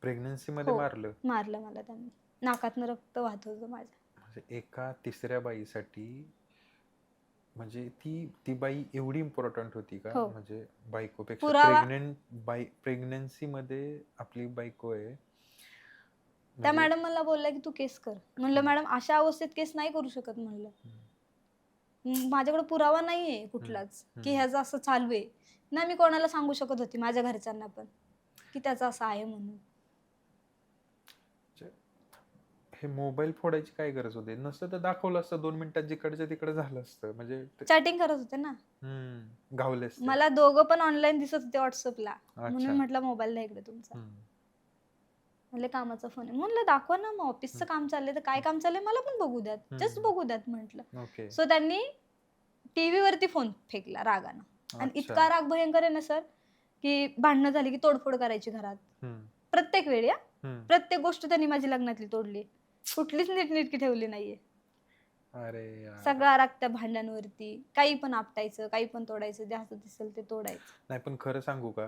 प्रेग्नन्सी मध्ये मारलं? मारलं मला त्यांनी. नाकातनं रक्त वाहत होतं माझ्या. म्हणजे एका तिसऱ्या बाईसाठी, म्हणजे ती बाई एवढी इम्पॉर्टंट होती का? म्हणजे बायकोपेक्षा प्रेग्नन्सी मध्ये आपली बायको आहे. त्या मॅडम मला बोलल्या की तू केस कर. म्हणलं मॅडम अशा अवस्थेत केस नाही करू शकत. म्हणलं माझ्याकडे पुरावा नाहीये कुठलाच की ह्याचं असं चालू आहे ना. मी कोणाला सांगू शकत होती, माझ्या घरच्यांना पण, की त्याचं असं आहे म्हणून. हे मोबाईल फोडायची काय गरज होती? नसतं तर दाखवलं असतं, 2 मिनिटात जिकडच्या तिकडे झालं असतं. म्हणजे चॅटिंग करत होते ना. गावले असते. मला दोघं पण ऑनलाईन दिसत होते व्हॉट्सअपला, म्हणून म्हटलं मोबाईल द्या इकडे तुमचा. म्हणले कामाचा फोन आहे. म्हणलं दाखवा ना, मग ऑफिसचं काम चाललंय तर काय काम चाललंय मला पण बघू द्यात, जस्ट बघू द्यात म्हटलं. सो त्यांनी टीव्ही वरती फोन फेकला रागानं. आणि इतका राग भयंकर आहे ना सर, की भांडणं झाली की तोडफोड करायची घरात प्रत्येक वेळी. प्रत्येक गोष्ट त्यांनी माझी लग्नातली तोडली, कुठलीच नीटनेटकी ठेवली नाहीये. अरे यार. सगळा राग त्या भांड्यांवरती, काही पण आपटायचं, काही पण तोडायचं, जे हातात दिसेल ते तोडायचं. नाही पण खरं सांगू का,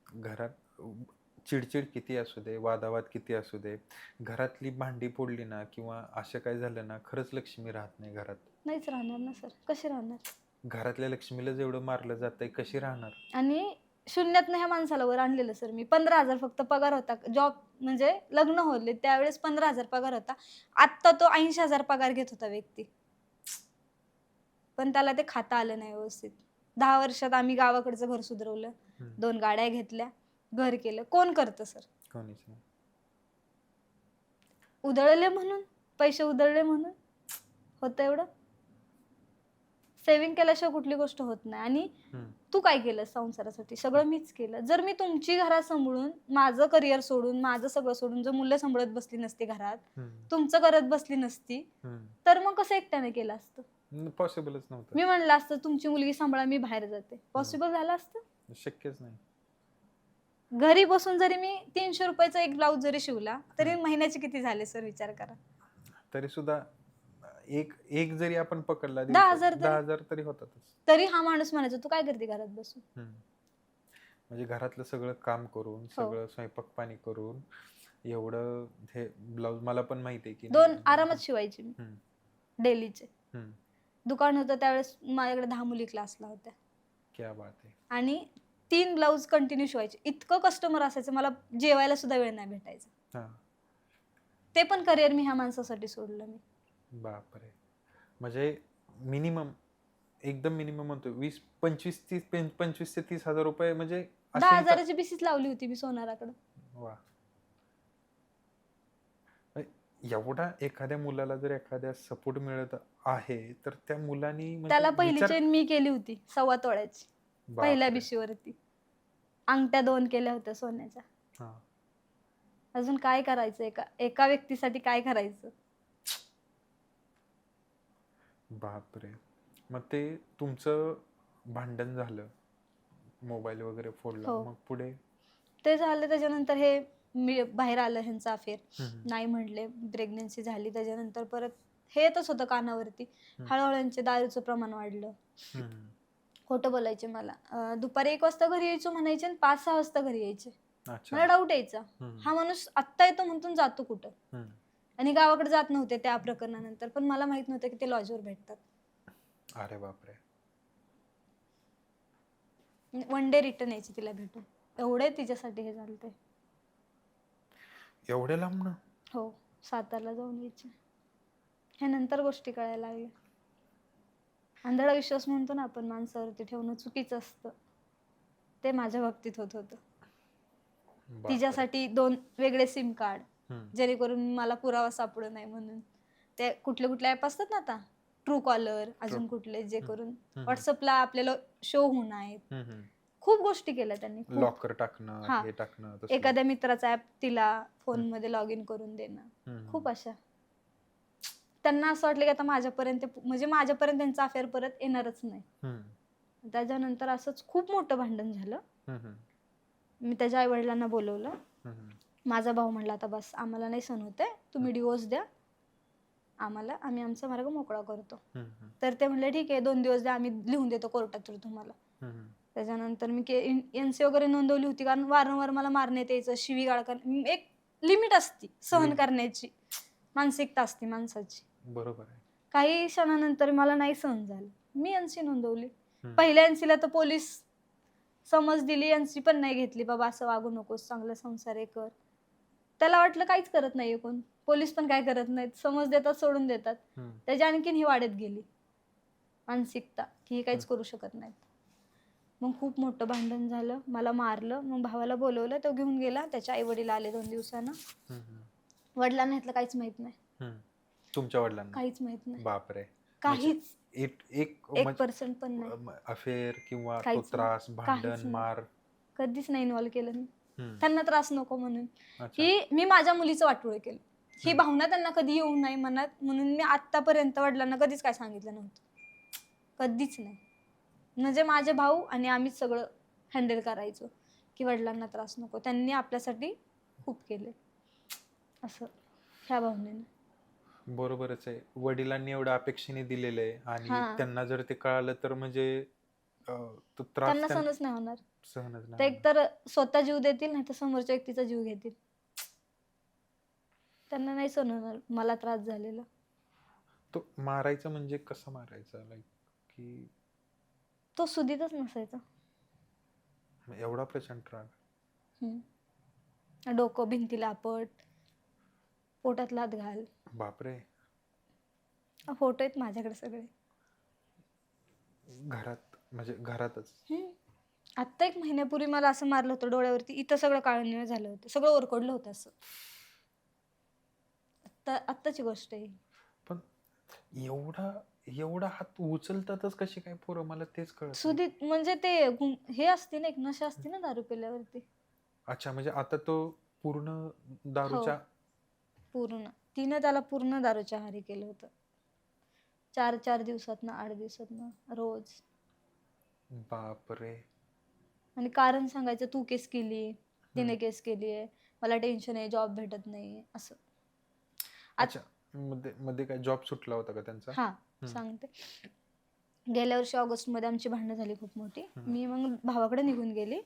घरात चिडचिड किती असू दे, वादावाद किती असू दे, घरातली भांडी फोडली ना किंवा असं काय झालं ना, खरंच लक्ष्मी राहत नाही घरात. नाहीच राहणार ना सर, कशी राहणार? घरातल्या लक्ष्मीला जेवढं मारलं जातंय कशी राहणार? आणि शून्यातनं ह्या माणसाला वर आणलेलं सर मी. 15,000 फक्त पगार होता. जॉब म्हणजे लग्न होले त्यावेळेस 15,000 पगार होता. आत्ता तो 80,000 पगार घेत होता व्यक्ती. पण त्याला ते खाता आलं नाही व्यवस्थित. 10 वर्षात आम्ही गावाकडचं घर सुधरवलं. हम्म. 2 गाड्या घेतल्या, घर केलं. कोण करतं सर? कोणीच नाही. उधळले म्हणून, पैसे उधळले म्हणून होतं एवढं? सेव्हिंग केल्याशिवाय कुठली गोष्ट होत नाही. आणि हम्म. तू काय केलं संसारासाठी? सगळं मीच केलं. जर मी तुमची घरात सांभाळून, माझं करिअर सोडून, माझं सगळं सोडून जर मुलं सांभाळत बसली नसती घरात, हम्म. तुमचं करत बसली नसती, हम्म. तर मग कसं एकट्याने केलं असतं? पॉसिबलच नव्हतं. मी म्हणलं असतं तुमची मुलगी सांभाळा, मी बाहेर जाते. पॉसिबल झालं असतं? शक्यच नाही. घरी बसून जरी मी 300 रुपयाचा एक ब्लाऊज जरी शिवला, तरी महिन्याचे किती झाले सर विचार करा. तरी सुद्धा एक एक जरी आपण पकडला 10,000 तरी? 10,000 तरी होतातच. तरी हा माणूस म्हणायचा तू काय करते घरात बसून? म्हणजे घरातलं सगळं काम करून, सगळं स्वयंपाक पाणी करून, एवढं हे ब्लाऊज मला पण माहिती आहे की 2 आरामात शिवायची मी हम्म. डेलीचे. हम्म. दुकान होतं त्यावेळेस माझ्याकडे 10 मुली क्लासला होत्या. क्या बात आहे. आणि 3 ब्लाऊज कंटिन्यू शिवायचे. इतकं कस्टमर असायचं, मला जेवायला सुद्धा वेळ नाही भेटायचा. हा. ते पण करिअर मी ह्या माणसासाठी सोडलं मी. बापरे. म्हणजे मिनिमम, एकदम मिनिमम म्हणतो 25 ते 30,000 रुपये म्हणजे असे 10,000ची बिसीच लावली होती मी सोनाराकडे. वा. एवढा एखाद्या मुलाला जर एखाद्या सपोर्ट मिळत आहे तर त्या मुलांनी म्हणजे त्याला पहिली विचार- चेन मी केली होती 1.25 तोळ्याची, पहिल्या बापरे. बिशीवरती. अंगठ्या 2 केल्या होत्या सोन्याच्या. हा. अजून काय करायचं? एका व्यक्तीसाठी काय करायचं? बापरे. मग ते तुमचं भांडण झालं, मोबाईल वगैरे फोडला, हो. मग पुढे? ते झालं त्याच्यानंतर हे मी बाहेर आलं ह्यांचं अफेअर. हम्म. नाही म्हणले, प्रेग्नन्सी झाली. त्याच्यानंतर परत हे येतच होतं कानावरती. हम्म. हळूहळू यांचे दारूचं प्रमाण वाढलं. हम्म. खोटं बोलायचे मला. दुपारी 1 वाजता घरी यायचो म्हणायचे आणि 5-6 वाजता घरी यायचे. अच्छा. मला डाऊट यायचा, हम्म. हा माणूस आत्ता येतो म्हणून जातो कुठं? हम्म. आणि गावाकडे जात नव्हते त्या प्रकरणानंतर, पण मला माहित नव्हतं की ते लॉजवर भेटतात. अरे बापरे. 1 डे रिटर्न यायची तिला भेटून. एवढे तिच्यासाठी हे झालं. ते एवढे लांब ना? हो, सातारला जाऊन यायचे. हे नंतर गोष्टी कळायला लागल्या. आंधळा विश्वास म्हणतो ना आपण माणसावरती ठेवणं चुकीचं असतं, ते माझ्या बाबतीत होत होतं. बापरे. तिच्यासाठी 2 वेगळे सिम कार्ड, हम्म. जेणेकरून मला पुरावा सापडू नाही म्हणून. ते कुठले कुठले ॲप असतात ना आता, ट्रू कॉलर, अजून कुठले, जे करून व्हॉट्सअपला आपल्याला शो होऊन आहेत. हम्म. खूप गोष्टी केल्या त्यांनी. खूप. लॉकर टाकणं, हा. हे टाकणं, तसं. एखाद्या मित्राचा ॲप तिला फोनमध्ये लॉग इन करून देणं. हम्म. खूप अशा. त्यांना असं वाटलं की आता माझ्यापर्यंत त्यांचा अफेअर परत येणारच नाही. हम्म. त्याच्यानंतर असंच खूप मोठं भांडण झालं. हम्म. मी त्याच्या आई वडिलांना बोलवलं. हम्म. माझा भाऊ म्हणला आता बस, आम्हाला नाही सहन होते, तुम्ही डिवोर्स द्या आम्हाला, आम्ही आमचा मार्ग मोकळा करतो. हम्म. तर ते म्हणले ठीक आहे, 2 दिवस द्या, आम्ही लिहून देतो कोर्टात थ्रू तुम्हाला. हम्म. त्याच्यानंतर मी NC वगैरे नोंदवली होती, कारण वारंवार मला मारण्यात यायचं, शिवीगाळ करणं. एक लिमिट असती सहन करण्याची, मानसिकता असते माणसाची. बरोबर आहे. काही क्षणानंतर मला नाही सहन झालं, मी NC नोंदवली. हम्म. पहिल्या NCला तर पोलीस समज दिली, NC पण नाही घेतली, बाबा असं वागू नकोस, चांगला संसार हे कर. त्याला वाटलं काहीच करत नाहीये कोण, पोलीस पण काय करत नाहीत, समज देतात, सोडून देतात. हम्म. त्याच्या आणखीन ही वाढत गेली मानसिकता की हे काहीच करू शकत नाहीत. मग खूप मोठं भांडण झालं, मला मारलं. मग भावाला बोलवलं, तो घेऊन गेला. त्याच्या आई वडील आले 2 दिवसानं. हम्म. वडिलांना ह्यातलं काहीच माहित नाही. हम्म. तुमच्या वडिलांना काहीच माहित नाही, बापरे. काहीच. एक 1% पण नाही. अफेअर किंवा तो काहीच त्रास, काहीच भांडण, नाही. मार कधीच नाही इन्व्हॉल्व केलं मी. हम्म. त्यांना त्रास नको म्हणून, अच्छा. की मी माझ्या मुलीचं वाटोळं केलं, ही भावना त्यांना कधी येऊ नाही मनात, म्हणून मी आतापर्यंत वडिलांना कधीच काय सांगितलं नव्हतं, कधीच नाही. म्हणजे माझे भाऊ आणि आम्हीच सगळं हँडल करायचो, की वडिलांना त्रास नको, त्यांनी आपल्यासाठी खूप केले, असं ह्या भावनेनं. बरोबरच आहे. वडिलांनी एवढ्या अपेक्षेने दिलेलं आहे आणि हा, त्यांना जर ते कळालं तर म्हणजे तो त्रास त्यांना सहनच नाही होणार. सहनच नाही ते होणार. एकतर स्वतः जीव देतील नाही तर समोरच्या व्यक्तीचा जीव घेतील. त्यांना नाही सहन होणार मला त्रास झालेला. तो मारायचा म्हणजे कसं मारायचा? लाईक की तो सुधीतच नसायचा. एवढा प्रचंड राग? डोकं भिंतीला आपट, पोटात लाथ घाल. बापरे! फोटो आहेत माझ्याकडे सगळे. घरात म्हणजे घरातच? आत्ता 1 महिन्यापूर्वी मला असं मारलं होतं डोळ्यावरती. इथं सगळं काळं निळं झालं होतं. सगळं ओरखडलं होतं असं. आत्ताची गोष्ट आहे ही. पण एवढा एवढा हात उचलतातच कशी काय पोरं? मला तेच कळत नाही. सुधीत म्हणजे ते हे असते ना, एक नशा असते ना दारू पिल्यावरती. अच्छा, म्हणजे आता तो पूर्ण हो, दारूच्या पूर्ण. तिनं त्याला पूर्ण दारूच्या आहारी केलं होतं. 4-4 दिवसातनं, 8 दिवसातनं, रोज. बापरे! आणि कारण सांगायचं, तू केस केली, तिने हम्म. केस केली आहे, मला टेन्शन आहे, जॉब भेटत नाही असं. अच्छा, मध्ये मध्ये काय जॉब सुटला होता का त्यांचा? हा, सांगते. गेल्या वर्षी ऑगस्टमध्ये आमची भांडणं झाली खूप मोठी. मी मग भावाकडे निघून गेली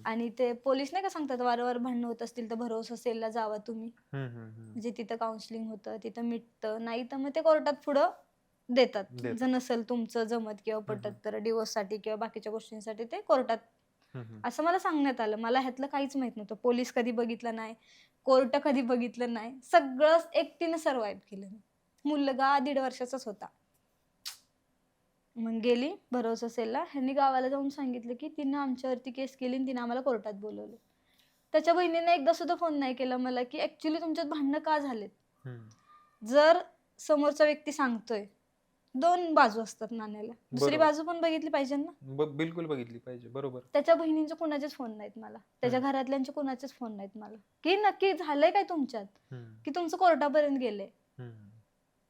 आणि ते पोलीस नाही का सांगतात वारंवार भांडणं होत असतील तर भरोसा सेलला जावा तुम्ही. म्हणजे तिथं काउन्सिलिंग होतं, तिथं मिटतं, नाही तर मग ते कोर्टात पुढं देतात. जर नसेल तुमचं जमत किंवा पटत तर डिवोर्ससाठी किंवा बाकीच्या गोष्टींसाठी ते कोर्टात. असं मला सांगण्यात आलं. मला ह्यातलं काहीच माहित नव्हतं. पोलीस कधी बघितलं नाही, कोर्ट कधी बघितलं नाही. सगळं एकटीने सर्वाइव्ह केलं. मुलगा 1.5 वर्षाचाच होता. मग गेली भरोसा सेलला. ह्यांनी गावाला जाऊन सांगितलं की तिनं आमच्यावरती केस केली आणि तिनं आम्हाला कोर्टात बोलवलं. त्याच्या बहिणीने एकदा सुद्धा फोन नाही केला मला की ऍक्च्युली तुमच्यात भांडणं का झालेत. जर समोरचा व्यक्ती सांगतोय, 2 बाजू असतात नाण्याला. दुसरी बरोबर. बाजू पण बघितली पाहिजे ना. बिलकुल बघितली पाहिजे. बरोबर. त्याच्या बहिणींचे कुणाचेच फोन नाहीत मला, त्याच्या घरातल्यांचे कुणाचेच फोन नाहीत मला की नक्की झालंय काय तुमच्यात, की तुमचं कोर्टापर्यंत गेलंय.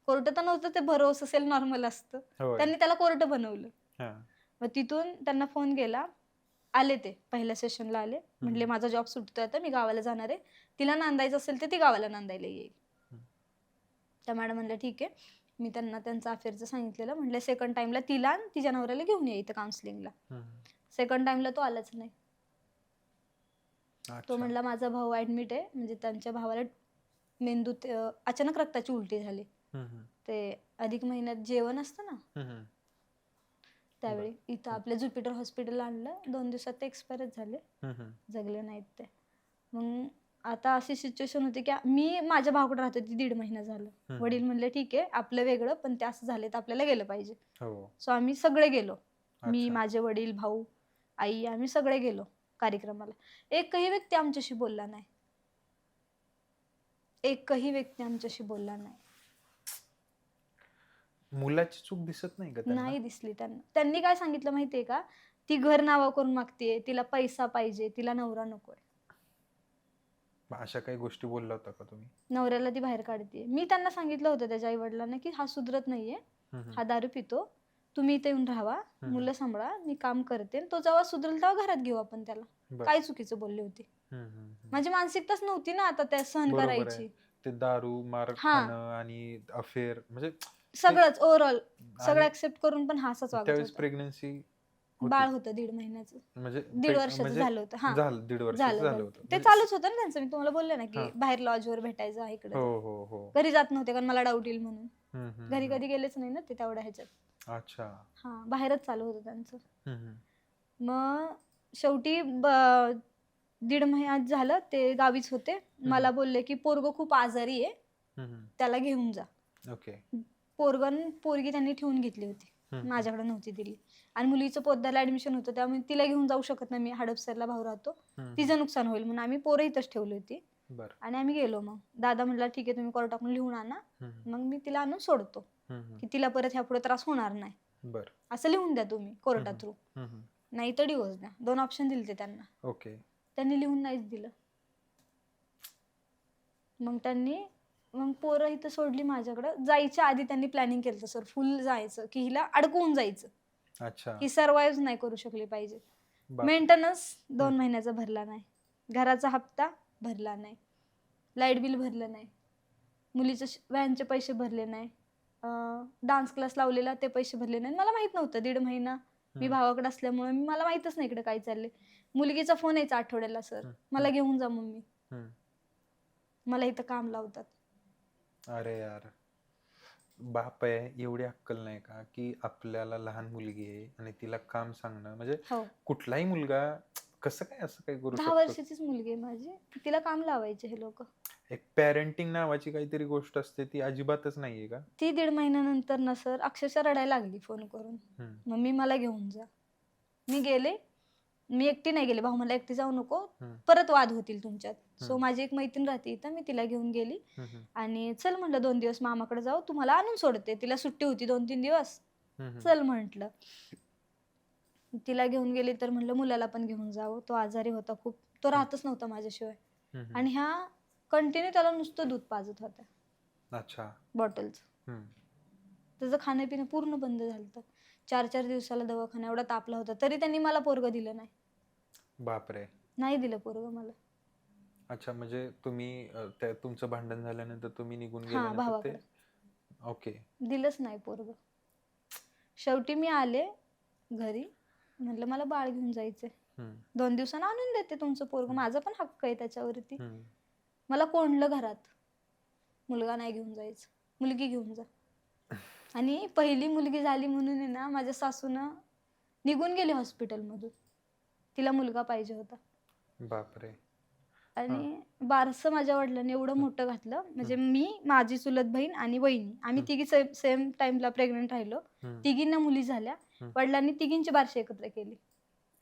कोर्ट तर नव्हतं, ते भरोसा असेल नॉर्मल असतं. त्यांनी त्याला कोर्ट बनवलं. मग तिथून त्यांना फोन गेला, आले ते पहिल्या सेशनला आले. म्हणले माझा जॉब सुटतोय आता, मी गावाला जाणार आहे, तिला नांदायचं असेल तर ती गावाला नांदायला येईल. त्या मॅडम म्हणल्या ठीक आहे. मी त्यांना त्यांचं अफेअरचं सांगितलेलं. म्हणले सेकंड टाइमला तिला आणि तिच्या नवऱ्याला घेऊन ये इथं काउन्सिलिंगला. सेकंड टाइमला तो आलाच नाही. तो म्हणला माझा भाऊ ऍडमिट आहे, म्हणजे त्यांच्या भावाला मेंदूत अचानक रक्ताची उलटी झाली. ते अधिक महिन्यात जेवण असतं ना, त्यावेळी इथं आपल्या ज्युपिटर हॉस्पिटलला आणलं. 2 दिवसात ते एक्सपायरच झाले, जगले नाहीत ते. मग आता अशी सिच्युएशन होती की मी माझ्या भावाकडे राहत होती 1.5 महिना झालं. वडील म्हणले ठीक आहे आपलं वेगळं, पण ते असं झाले तर आपल्याला गेलं पाहिजे. सो आम्ही सगळे गेलो. मी, माझे वडील, भाऊ, आई, आम्ही सगळे गेलो कार्यक्रमाला. एकही व्यक्ती आमच्याशी बोलला नाही. एकही व्यक्ती आमच्याशी बोलला नाही. मुलाची चूक दिसत नाही का त्यांना? नाही दिसली त्यांना. त्यांनी काय सांगितलं माहितीये का, ती घर नावा करून मागतेय, तिला पैसा पाहिजे, तिला नवरा नकोय. अशा काही गोष्टी बोलला होता का तुम्ही? नवऱ्याला ती बाहेर काढते. मी त्यांना सांगितलं होतं त्याच्या आई वडिलांना की हा सुधरत नाहीये, हा दारू पितो, तुम्ही इथे येऊन राहावा, मुलं सांभाळा, मी काम करते, तो जेव्हा सुधरेल तेव्हा घरात घेऊ आपण त्याला. काय चुकीचं बोलले होते. माझी मानसिकताच नव्हती ना आता त्या सहन करायची. ते दारू, मार खाणं आणि अफेअर म्हणजे सगळंच ओव्हरऑल सगळं ऍक्सेप्ट करून पण हा असाच वागत त्यावेळेस होता. प्रेग्नन्सी बाळ होतं 1.5 महिन्याचं, म्हणजे 1.5 वर्षाचं झालं होतं. हा, 1.5 वर्षाचं झालं होतं. ते चालूच होतं ना त्यांचं. मी तुम्हाला बोलले ना की बाहेर लॉजवर भेटायचं इकडे. घरी जात नव्हते कारण मला डाऊट येईल म्हणून. घरी कधी गेलेच नाही ना ते तेवढ्या ह्याच्यात. अच्छा. हा, बाहेरच चालू होतं त्यांचं. मग शेवटी 1.5 महिन्यात झालं, ते गावीच होते. मला बोलले की पोरग खूप आजारी आहे, त्याला घेऊन जा. पोरगी त्यांनी ठेवून घेतली होती, माझ्याकडे नव्हती दिली. आणि मुलीचं पोतदारला ऍडमिशन होतं, त्यामुळे तिला घेऊन जाऊ शकत नाही मी, हडपसरला भाऊ राहतो, तिचं नुकसान होईल म्हणून आम्ही पोरं इथंच ठेवली होती. आणि आम्ही गेलो. मग दादा म्हणला ठीक आहे तुम्ही कोर्टाकडून लिहून आणा, मग मी तिला आणून सोडतो, की तिला परत ह्या पुढे त्रास होणार नाही, असं लिहून द्या तुम्ही कोर्टा थ्रू, नाही तर डिवोर्स द्या. 2 ऑप्शन दिले ते त्यांना. त्यांनी लिहून नाहीच दिलं. मग पोरं इथं सोडली माझ्याकडं. जायच्या आधी त्यांनी प्लॅनिंग केलं सर, फुल जायचं की हिला अडकवून जायचं. ही सर्वाइव्ह नाही करू शकली पाहिजे. मेंटेनन्स 2 महिन्याचा भरला नाही, घराचा हप्ता भरला नाही, लाईट बिल भरलं नाही. मुलीचं व्हॅनचे पैसे भरले नाही, डान्स क्लास लावलेला ते पैसे भरले नाही. मला माहित नव्हतं 1.5 महिना मी भावाकडे असल्यामुळे मला माहितच नाही इकडे काय चाललंय. मुलगीचा फोन यायचा आठवड्याला, सर मला घेऊन जा मम्मी, मला इथं काम लावतात. अरे यार, बाप आहे, एवढी अक्कल नाही का की आपल्याला लहान मुलगी आहे आणि तिला काम सांगणं, म्हणजे हो, कुठलाही मुलगा कसं काय असं काय करू 10 शकतो? वर्षाचीच मुलगी आहे माझी, तिला काम लावायचे हे लोक. एक पॅरेंटिंग नावाची काहीतरी गोष्ट असते, ती अजिबातच नाहीये का? ती 1.5 महिन्यानंतर ना सर अक्षरशः रडायला लागली फोन करून, मम्मी मला घेऊन जा. मी गेले, मी एकटी नाही गेले, भाऊ मला एकटी जाऊ नको, परत वाद होतील तुमच्यात. सो माझी एक मैत्रीण राहते इथं, मी तिला घेऊन गेली आणि चल म्हटलं 2 दिवस मामाकडे जाऊ, तुम्हाला आणून सोडते. तिला सुट्टी होती 2-3 दिवस, चल म्हटलं. तिला घेऊन गेली तर म्हटलं मुलाला पण घेऊन जावं, तो आजारी होता खूप, तो राहतच नव्हता माझ्याशिवाय. आणि ह्या कंटिन्यू त्याला नुसतं दूध पाजत होत्या, अच्छा. बॉटलचं. त्याचं खाणं-पिणं पूर्ण बंद झालं. 4-4 दिवसाला दवाखाना, एवढा तापला होता तरी त्यांनी मला पोरग दिलं नाही. बापरे. नाही दिलं पोरग मला. अच्छा, म्हणजे तुम्ही तुमचं भांडण झाल्यानंतर तुम्ही निघून हा, गेल्यानंतर ते भावाकडे ओके दिलंच नाही पोरग. शेवटी मी आले घरी, म्हटलं मला बाळ घेऊन जायचंय, 2 दिवसांना आणून देते तुमचं पोरग, माझा पण हक्क आहे त्याच्यावरती. मला कोंडलं घरात, मुलगा नाही घेऊन जायचं, मुलगी घेऊन जा. आणि पहिली मुलगी झाली म्हणून आहे ना, माझ्या सासूनं निघून गेली हॉस्पिटलमधून, तिला मुलगा पाहिजे होता. बापरे. आणि बारसं माझ्या वडिलांनी एवढं मोठं घातलं, म्हणजे मी, माझी चुलत बहीण आणि वहिनी, आम्ही तिघी सेम टाइमला प्रेग्नंट राहिलो. तिघींना मुली झाल्या, वडिलांनी तिघींची बारशी एकत्र केली.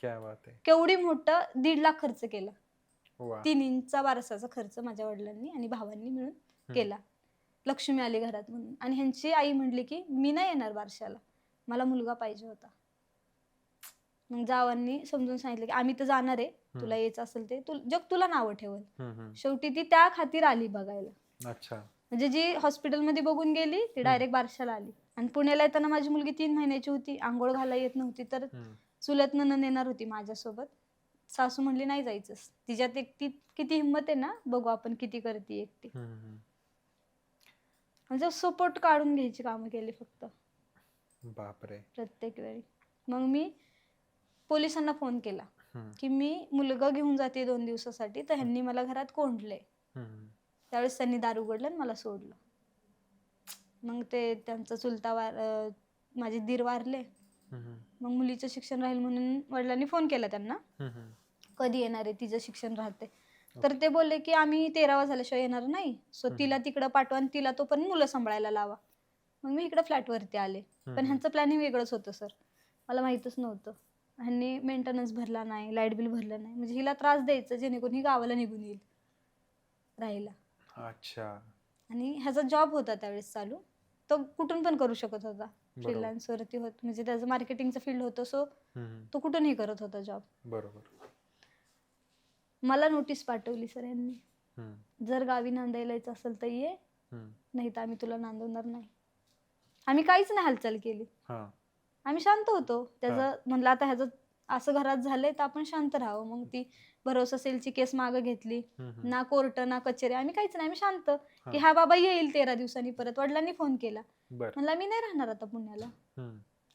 क्या बात आहे. केवढी मोठं, 1.5 लाख खर्च केला. वा. तिन्हींचा बारसाचा खर्च माझ्या वडिलांनी आणि भावांनी मिळून केला. लक्ष्मी आली घरात म्हणून. आणि ह्यांची आई म्हणली की मी नाही येणार बारशाला, मला मुलगा पाहिजे होता. मग जावांनी समजून सांगितलं की आम्ही तर जाणार आहे, तुला यायचं असेल ते जग तुला नावं ठेवल. शेवटी ती त्या खातीर आली बघायला. अच्छा. म्हणजे जी हॉस्पिटलमध्ये बघून गेली ती डायरेक्ट बारशाला आली. आणि पुण्याला येताना माझी मुलगी 3 महिन्याची होती, आंघोळ घाला येत नव्हती, तर चुलत नणंद येणार होती माझ्यासोबत. सासू म्हणली नाही जायचंस, तिच्यात एकटी किती हिंमत आहे ना, बघू आपण किती करते एकटी. म्हणजे सपोर्ट काढून घ्यायची कामं केली फक्त. बापरे. प्रत्येक वेळी. मग मी पोलिसांना फोन केला की मी मुलगा घेऊन जाते 2 दिवसासाठी, तर ह्यांनी मला घरात कोंडले. त्यावेळेस त्यांनी दार उघडलं आणि मला सोडलं. मग ते त्यांचा चुलता माझे दीर वारले. मग मुलीचं शिक्षण राहील म्हणून वडिलांनी फोन केला त्यांना, कधी येणार आहे, तिचं शिक्षण राहते. तर ते बोलले की आम्ही 13वा झाल्याशिवाय येणार नाही, सो तिला तिकडं पाठवा आणि तिला तो पण मुलं सांभाळायला लावा. मग मी इकडं फ्लॅटवरती आले. पण ह्यांचं प्लॅनिंग वेगळंच होतं सर, मला माहीतच नव्हतं. ह्यांनी मेंटेनन्स भरला नाही, लाईट बिल भरलं नाही, म्हणजे हिला त्रास द्यायचं जेणेकरून ही गावाला निघून येईल राहायला. अच्छा. आणि ह्याचा जॉब होता त्यावेळेस चालू, तो कुठून पण करू शकत होता, फ्रीलान्स वरती होत, म्हणजे त्याचं मार्केटिंगचं फील्ड होतं, सो तो कुठूनही करत होता जॉब. बरोबर. मला नोटीस पाठवली सर यांनी, जर गावी नांदायला यायचं असेल तर ये, नाही तर आम्ही तुला नांदवणार नाही. आम्ही काहीच नाही हालचाल केली, आम्ही शांत होतो. त्याचं म्हणलं आता ह्याचं असं घरात झालंय तर आपण शांत राहावं. मग ती भरोसा सेलची केस मागे घेतली, ना कोर्ट ना कचेरी, आम्ही काहीच नाही, आम्ही शांत की हा बाबा येईल 13 दिवसांनी परत. वडिलांनी फोन केला, म्हणला मी नाही राहणार आता पुण्याला.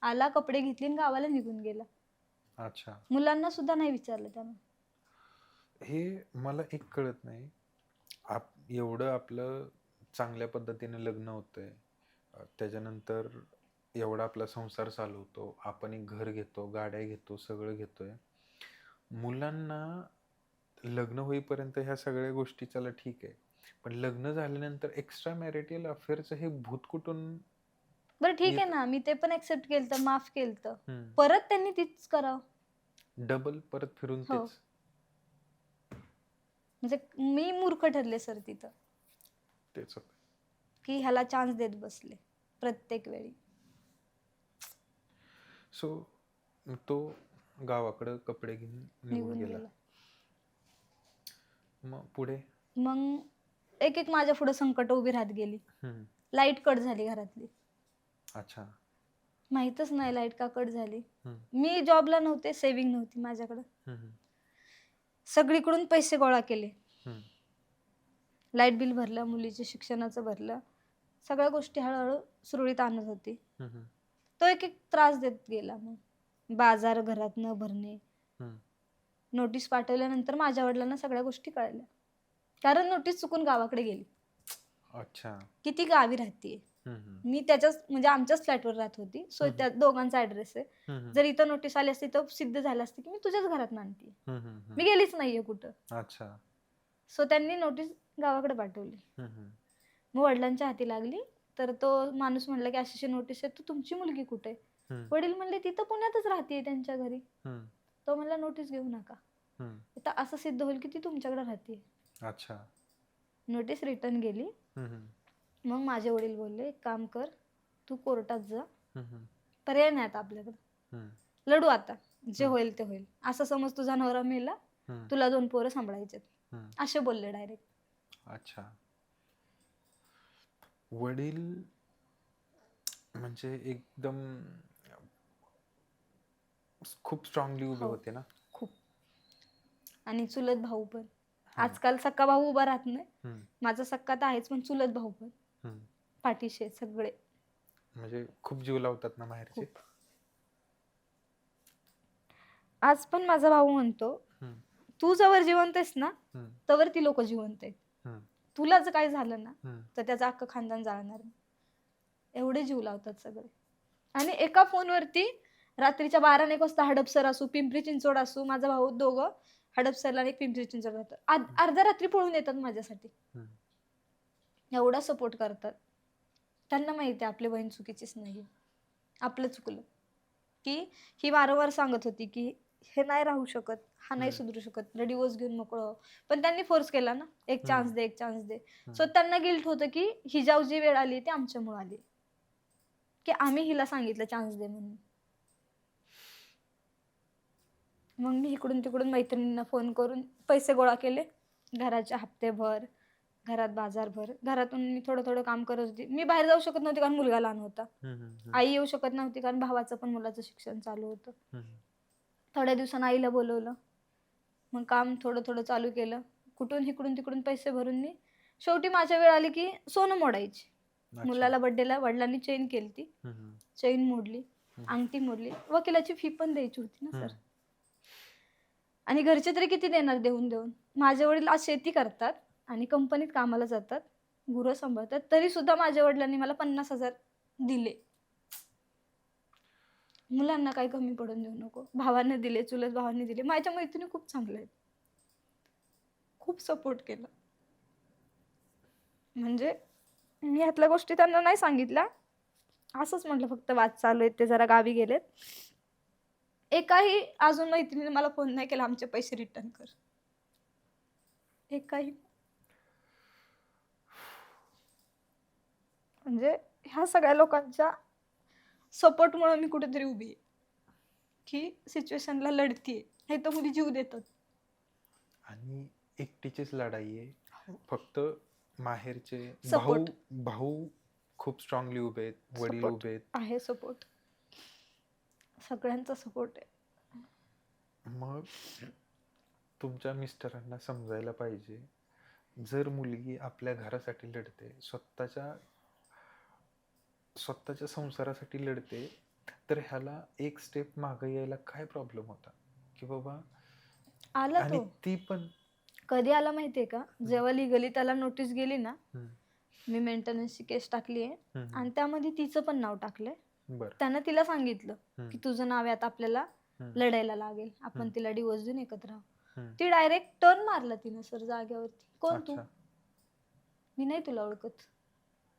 आला, कपडे घेतली आणि गावाला निघून गेला. अच्छा. मुलांना सुद्धा नाही विचारलं त्यानं. हे मला एक कळत नाही, एवढं आपलं चांगल्या पद्धतीने लग्न होतंय, त्याच्यानंतर एवढा आपला संसार चालवतो, आपण एक घर घेतो, गाड्या घेतो, सगळं घेतोय. मुलांना लग्न होईपर्यंत ह्या सगळ्या गोष्टी चला ठीक आहे, पण लग्न झाल्यानंतर एक्स्ट्रा मॅरिटल अफेअरचं हे भूत कुठून? बरं ठीक आहे ना, मी ते पण एक्सेप्ट केलं, माफ केलं, परत त्यांनी तीच करावं, डबल परत फिरून तेच. म्हणजे मी मूर्ख ठरले सर तिथं, तेच की ह्याला चान्स देत बसले प्रत्येक वेळी. सो तो गावाकडे कपडे घेऊन निघून गेला. मग पुढे मग एक एक माझ्या पुढे संकट उभी राहत गेली. लाईट कट झाली घरातली. अच्छा. माहीतच नाही लाईट का कट झाली. मी जॉबला नव्हते, सेव्हिंग नव्हती माझ्याकडे, सगळीकडून पैसे गोळा केले, लाईट बिल भरलं, मुलीच्या शिक्षणाचं भरलं, सगळ्या गोष्टी हळूहळू सुरळीत आणत होती. हम्म. तो एक एक त्रास देत गेला. मग बाजार घरात न भरणे, हम्म. नोटीस पाठवल्यानंतर माझ्या वडिलांना सगळ्या गोष्टी कळल्या, कारण नोटीस चुकून गावाकडे गेली अच्छा. की ती गावी राहते. मी त्याच्याच म्हणजे आमच्याच फ्लॅटवर राहत होती, सो त्या दोघांचा ऍड्रेस आहे. जर इथं नोटीस आली असती तर सिद्ध झालं असतं की मी तुझ्याच घरात नांदते, मी गेलीच नाहीये कुठं. अच्छा. सो त्यांनी नोटीस गावाकडे पाठवली. मग वडिलांच्या हाती लागली, तर तो माणूस म्हणला की अशी नोटीस आहे, तू तुमची मुलगी कुठे? वडील म्हणले ती तर पुण्यातच राहते त्यांच्या घरी. तो म्हणला नोटीस घेऊ नका, तर असं सिद्ध होईल की ती तुमच्याकडे राहते. अच्छा. नोटीस रिटर्न गेली. मग माझे वडील बोलले एक काम कर, तू कोर्टात जा, पर्याय नाही आता आपल्याकडे, लढू आता, जे होईल ते होईल. असं समज तुझा नवरा मेला, तुला 2 पोरं सांभाळायचे, असे बोलले डायरेक्ट. अच्छा. वडील म्हणजे एकदम खूप स्ट्रॉंगली उभे होते ना. खूप. आणि चुलत भाऊ पण. आजकाल सक्का भाऊ उभा राहत नाही, माझा सक्का तर आहेच, पण चुलत भाऊ पण पाठीशी सगळे. म्हणजे खूप जीव लावतात ना माहेरचे. आज पण माझा भाऊ म्हणतो, तू जवळ जिवंत आहेस ना, तवर ती लोक जिवंत आहेत. तुला जर काही झालं ना, तर त्याचं अख्खं खानदान जाळणार. एवढे जीव लावतात सगळे. आणि एका फोनवरती रात्रीच्या 12-1 वाजता हडपसर असू, पिंपरी चिंचवड असू, माझा भाऊ दोघं हडपसरला आणि पिंपरी चिंचवड राहतात, अर्ध्या रात्री पळून येतात माझ्यासाठी. एवढा सपोर्ट करतात. त्यांना माहिती आहे आपली बहीण चुकीचीच नाही, आपलं चुकलं. की ही वारंवार सांगत होती की हे नाही राहू शकत, हा नाही सुधरू शकत, डिवोर्स घेऊन मोकळं. पण त्यांनी फोर्स केला ना, एक चान्स दे, एक चान्स दे. सो त्यांना गिल्ट होतं की हिजाव जी वेळ आली ती आमच्यामुळे आली, की आम्ही हिला सांगितलं चान्स दे म्हणून. मग मी इकडून तिकडून मैत्रिणींना फोन करून पैसे गोळा केले, घराचे हप्ते भर, घरात बाजार भर. घरातून मी थोडं थोडं काम करत होती. मी बाहेर जाऊ शकत नव्हती कारण मुलगा लहान होता, आई येऊ शकत नव्हती कारण भावाचं पण मुलाचं शिक्षण चालू होतं. थोड्या दिवसांनी आईला बोलवलं, मग काम थोडं थोडं चालू केलं. कुठून इकडून तिकडून पैसे भरून मी शेवटी माझ्या वेळ आली की सोनं मोडायची. मुलाला बर्थडेला वडिलांनी चेन केली, ती चेन मोडली, अंगठी मोडली, वकिलाची फी पण द्यायची होती ना सर. आणि घरचे तरी किती देणार देऊन देऊन. माझे वडील आज शेती करतात आणि कंपनीत कामाला जातात, गुरं सांभाळतात, तरी सुद्धा माझ्या वडिलांनी मला 50,000 दिले. मुलांना काही कमी पडून देऊ नको. भावाने दिले, चुलत भावांनी दिले. माझ्या मैत्रिणी खूप चांगल्या आहेत, खूप सपोर्ट केला. म्हणजे मी ह्यातल्या गोष्टी त्यांना नाही सांगितल्या, असंच म्हटलं फक्त वाद चालू आहेत, ते जरा गावी गेलेत. एकाही अजून मैत्रिणीने मला फोन नाही केला आमचे पैसे रिटर्न कर, एकाही. म्हणजे ह्या सगळ्या लोकांच्या सपोर्टमुळे मी कुठेतरी उभी आहे, की सिच्युएशनला लढतीये. हे तर मुली जीव देतात. आणि एकटीचीच लढाई आहे, फक्त माहेरचे भाऊ भाऊ खूप स्ट्रॉंगली उभे आहेत, वडील उभे आहेत, आहे सपोर्ट, सगळ्यांचा सपोर्ट आहे. मग तुमच्या मिस्टरांना समजायला पाहिजे, जर मुलगी आपल्या घरासाठी लढते, स्वतःच्या संसारासाठी लढते, तर ह्याला एक स्टेप मागे यायला काय प्रॉब्लेम होता की बाबा आला. आणि तो ती पण कधी आला माहितीये का, जेव्हा लिगली त्याला नोटीस गेली ना, मी मेंटेनन्सची केस टाकली आहे आणि त्यामध्ये तिचं पण नाव टाकलंय. त्यानं तिला सांगितलं की तुझं नाव आहे, आता आपल्याला लढायला लागेल, आपण तिला डिवोर्स देऊन एकत्र राहू. ती डायरेक्ट टर्न मारला तिनं सर जागेवरती. कोण तू? मी नाही तुला ओळखत.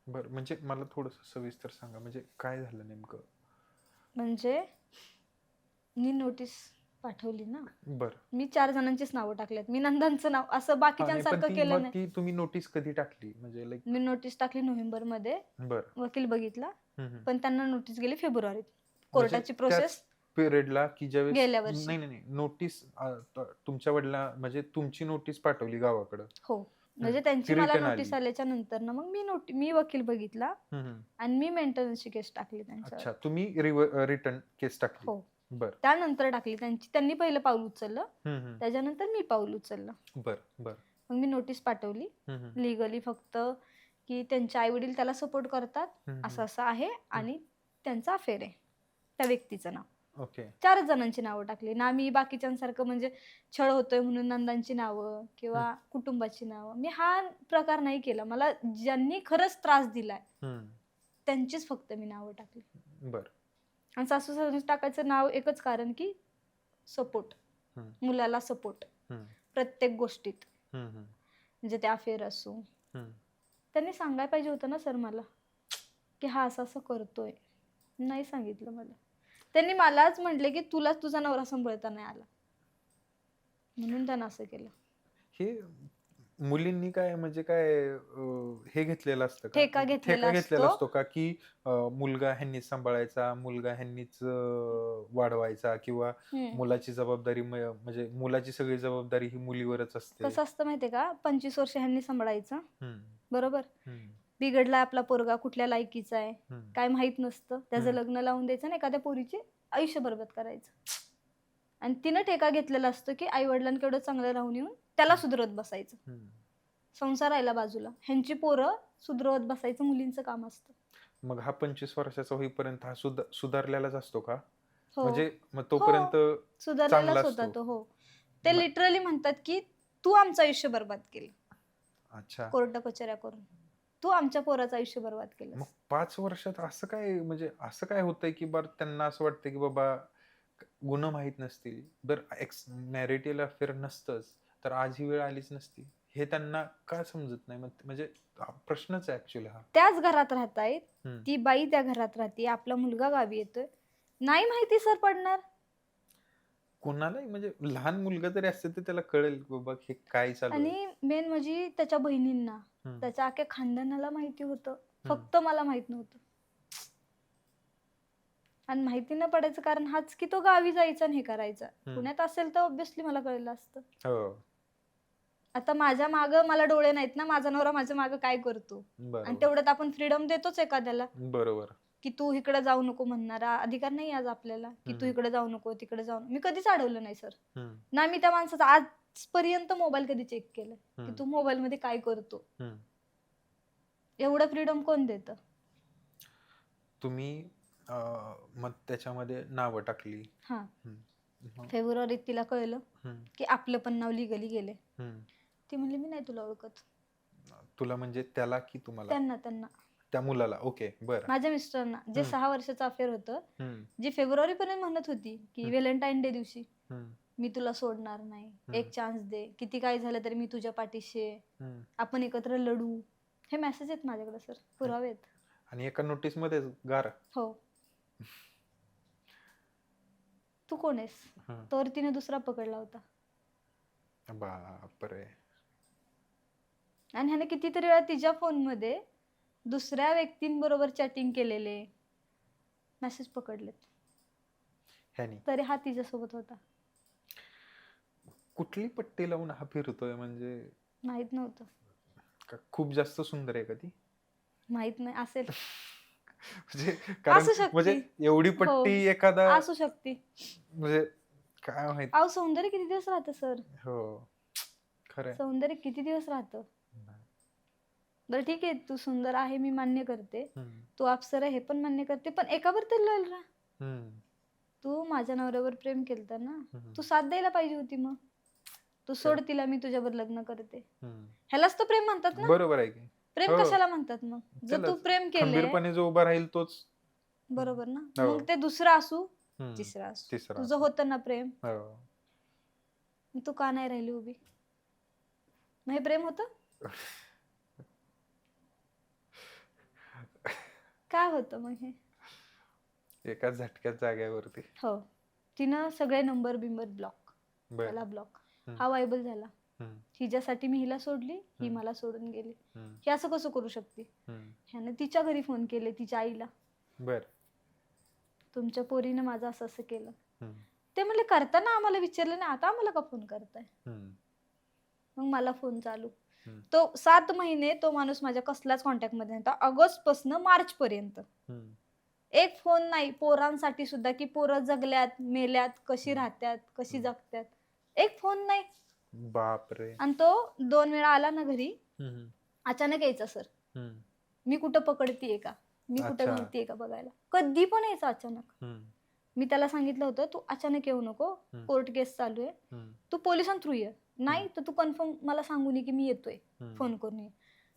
बरं, म्हणजे मला थोडंसं सविस्तर सांगा, म्हणजे काय झालं नेमकं? म्हणजे मी नोटीस पाठवली ना, बरं, मी 4 जणांचीच नावं टाकल्यात, मी नंदांचं नाव असं बाकीच्यांसारखं केलं नाही. तुम्ही नोटीस कधी टाकली? म्हणजे लाईक मी नोटीस टाकली नोव्हेंबर मध्ये, वकील बघितला, पण त्यांना नोटीस गेली फेब्रुवारीत. कोर्टाची प्रोसेस पिरियडला की गेल्या ज्यावेळेस वर्षी. नाही नोटीस तुमच्या वडिला म्हणजे तुमची नोटीस पाठवली गावाकडं. हो, म्हणजे त्यांची मला नोटीस आल्याच्या नंतर ना मग मी वकील बघितला आणि मी मेंटेनन्सची केस टाकली त्यांच्यावर. अच्छा, तुम्ही रिटर्न केस टाकली? हो, त्यानंतर टाकली त्यांनी पहिलं पाऊल उचललं, त्याच्यानंतर मी पाऊल उचललं. बरं. मग मी नोटीस पाठवली लिगली, फक्त की त्यांचे आई वडील त्याला सपोर्ट करतात, असं असं आहे, आणि त्यांचा अफेअर आहे त्या व्यक्तीचं नाव. ओके. 4 जणांची नावं टाकली ना. मी बाकीच्यांसारखं म्हणजे छळ होतोय म्हणून नंदांची नावं किंवा कुटुंबाची नावं, मी हा प्रकार नाही केला. मला ज्यांनी खरंच त्रास दिलाय त्यांचीच फक्त मी नावं टाकली. बर. आणि सासू सासऱ्यांचं टाकायचं नाव एकच कारण की सपोर्ट, मुलाला सपोर्ट प्रत्येक गोष्टीत, म्हणजे ते अफेअर असो. त्यांनी सांगायला पाहिजे होतं ना सर मला की हा असं असं करतोय. नाही सांगितलं मला. त्यांनी मलाच म्हटले की तुलाच तुझा नवरा सांभाळता नाही आला म्हणून त्यानं असं केलं. हे मुलींनी काय म्हणजे काय हे घेतलेलं असतं का? ठेका घेतलेला असतो का की मुलगा ह्यांनीच सांभाळायचा, मुलगा ह्यांनीच वाढवायचा, किंवा मुलाची जबाबदारी म्हणजे मुलाची सगळी जबाबदारी ही मुलीवरच असते? कसं असतं माहितीये का, 25 वर्ष ह्यांनी सांभाळायचं, बरोबर. बिघडला आपला पोरगा, कुठल्या लायकीचा आहे काय माहित नसतं, त्याचं लग्न लावून द्यायचं आणि एखाद्या पोरीचे आयुष्य बरबाद करायचं. आणि तिनं ठेका घेतलेला असतो की आई वडिलांकडे चांगलं राहून येऊन त्याला सुधरवत बसायचं, संसार राहिला बाजूला, ह्यांची पोरं सुधरवत बसायचं मुलींचं काम असतं. मग हा 25 वर्षाचा होईपर्यंत हा सुधारलेलाच असतो का? हो, म्हणजे मग तोपर्यंत सुधारलेलाच होता तो. हो, ते लिटरली म्हणतात की तू आमचं आयुष्य बरबाद केलं. अच्छा, कोर्ट कचऱ्या करून तू आमच्या पोराचं आयुष्य बरबाद केलं. मग 5 वर्षात असं काय, म्हणजे असं काय होतंय की त्यांना असं वाटतं की बाबा गुन्हा माहित नसतील, जर मॅरिटल अफेअर नसतंच तर आज ही वेळ आलीच नसती, हे त्यांना का समजत नाही? म्हणजे प्रश्नच आहे ऍक्च्युअली हा. त्याच घरात राहतायत, ती बाई त्या घरात राहते, आपला मुलगा गावी येतोय, नाही माहिती सर पडणार कोणालाही? म्हणजे लहान मुलगा जरी असते तर त्याला कळेल बाबा हे काय चालू आहे. आणि मेन म्हणजे त्याच्या बहिणींना, त्याच्या अख्ख्या खानदानाला माहिती होतं, फक्त मला माहित नव्हतं. आणि माहिती न पडायचं कारण हाच की तो गावी जायचा आणि हे करायचा. पुण्यात असेल तर ऑब्विसली मला कळलं असतं. आता माझ्या माग मला डोळे नाहीत ना, माझा नवरा माझ्या माग काय करतो, आणि तेवढ्यात आपण फ्रीडम देतोच एखाद्याला, बरोबर, की तू इकडे जाऊ नको म्हणणारा अधिकार नाही आज आपल्याला की तू इकडे जाऊ नको तिकडे जाऊ. मी कधीच अडवलं नाही सर, ना मी त्या माणसाचा आजपर्यंत मोबाईल कधी चेक केलं की तू मोबाईल मध्ये काय करतो. एवढं फ्रीडम कोण देतं? तुम्ही मग त्याच्यामध्ये नावं टाकली. हा, फेब्रुवारीत तिला कळलं की आपलं पण नाव लिगली गेले. ती म्हणली मी नाही तुला ओळखत. तुला म्हणजे त्याला की तुम्हाला? त्यांना, त्यांना, त्या मुलाला. ओके, बरं. माझ्या मिस्टरांना, जे 6 वर्षाचं अफेअर होतं, जी फेब्रुवारी पर्यंत म्हणत होती की व्हॅलेंटाईन डे दिवशी मी तुला सोडणार नाही, एक चान्स दे, किती काय झालं तरी मी तुझ्या पाठीशी आहे, आपण एकत्र लढू. हे मेसेज आहेत माझ्याकडे सर, पुरावे आहेत. आणि एका नोटीस मध्ये गार. हो. तू कोण आहेस? तर तिने दुसरा पकडला होता. बापरे. आणि ह्याने कितीतरी वेळा तिच्या फोन मध्ये दुसऱ्या व्यक्तींबरोबर चॅटिंग केलेले मेसेज पकडलेत, तरी हा तिच्यासोबत होता. कुठली पट्टी लावून हा फिरतोय म्हणजे माहित नव्हतं. खूप जास्त सुंदर आहे का ती? माहित नाही, असेल. म्हणजे एवढी पट्टी एखादा असू शकते, म्हणजे काय माहित. सौंदर्य किती दिवस राहतं सर? हो, खरं, सौंदर्य किती दिवस राहतं? बरं ठीक आहे, तू सुंदर आहे मी मान्य करते, तू अप्सरा हे पण मान्य करते, पण एकावर तर लढ राहा. तू माझ्या नवऱ्यावर प्रेम केलं ना, तू साथ द्यायला पाहिजे होती. मग तू सोड तिला, मी तुझ्यावर लग्न करते, ह्यालाच तर प्रेम म्हणतात ना. बरोबर आहे की? प्रेम कशाला म्हणतात मग? जर तू प्रेम केलं, खंबीरपणे जो उभा राहील तोच. बरोबर ना. मग ते दुसरा असू तिसरा असू, तुझं होतं ना प्रेम, तू का नाही राहिली उभी? मग हे प्रेम होतं? काय होतं मग हे? एका झटक्यात जाग्यावरती. हो, तिनं सगळे नंबर बिंबर ब्लॉक, त्याला ब्लॉक, हा वायबल झाला. हिच्यासाठी मी हिला सोडली, ही मला सोडून गेली. हे असं कसं करू शकते? ह्याने तिच्या घरी फोन केले, तिच्या आईला, बर तुमच्या पोरीनं माझं असं असं केलं. ते म्हणले करताना आम्हाला विचारलं नाही, आता आम्हाला का फोन करताय? मग मला फोन चालू. तो 7 महिने तो माणूस माझ्या कसलाच कॉन्टॅक्ट मध्ये नव्हता, ऑगस्ट पासून मार्च पर्यंत. एक फोन नाही पोरांसाठी सुद्धा, की पोरं जगल्यात मेल्यात, कशी राहत्यात, कशी जगत्यात, एक फोन नाही. बापरे. आणि तो 2 वेळा आला ना घरी, हम्म, अचानक यायचा सर. हम्म, मी कुठं पकडतीये का, मी कुठं अच्छा. घालतीये का बघायला. कधी पण यायचा अचानक. हम्म, मी त्याला सांगितलं होतं, तू अचानक येऊ नको, हम्म, कोर्ट केस चालू आहे, हम्म, तू पोलिसां थ्रू ये. नाही तर तू कन्फर्म मला सांगून ये की मी येतोय, हम्म, फोन करून ये.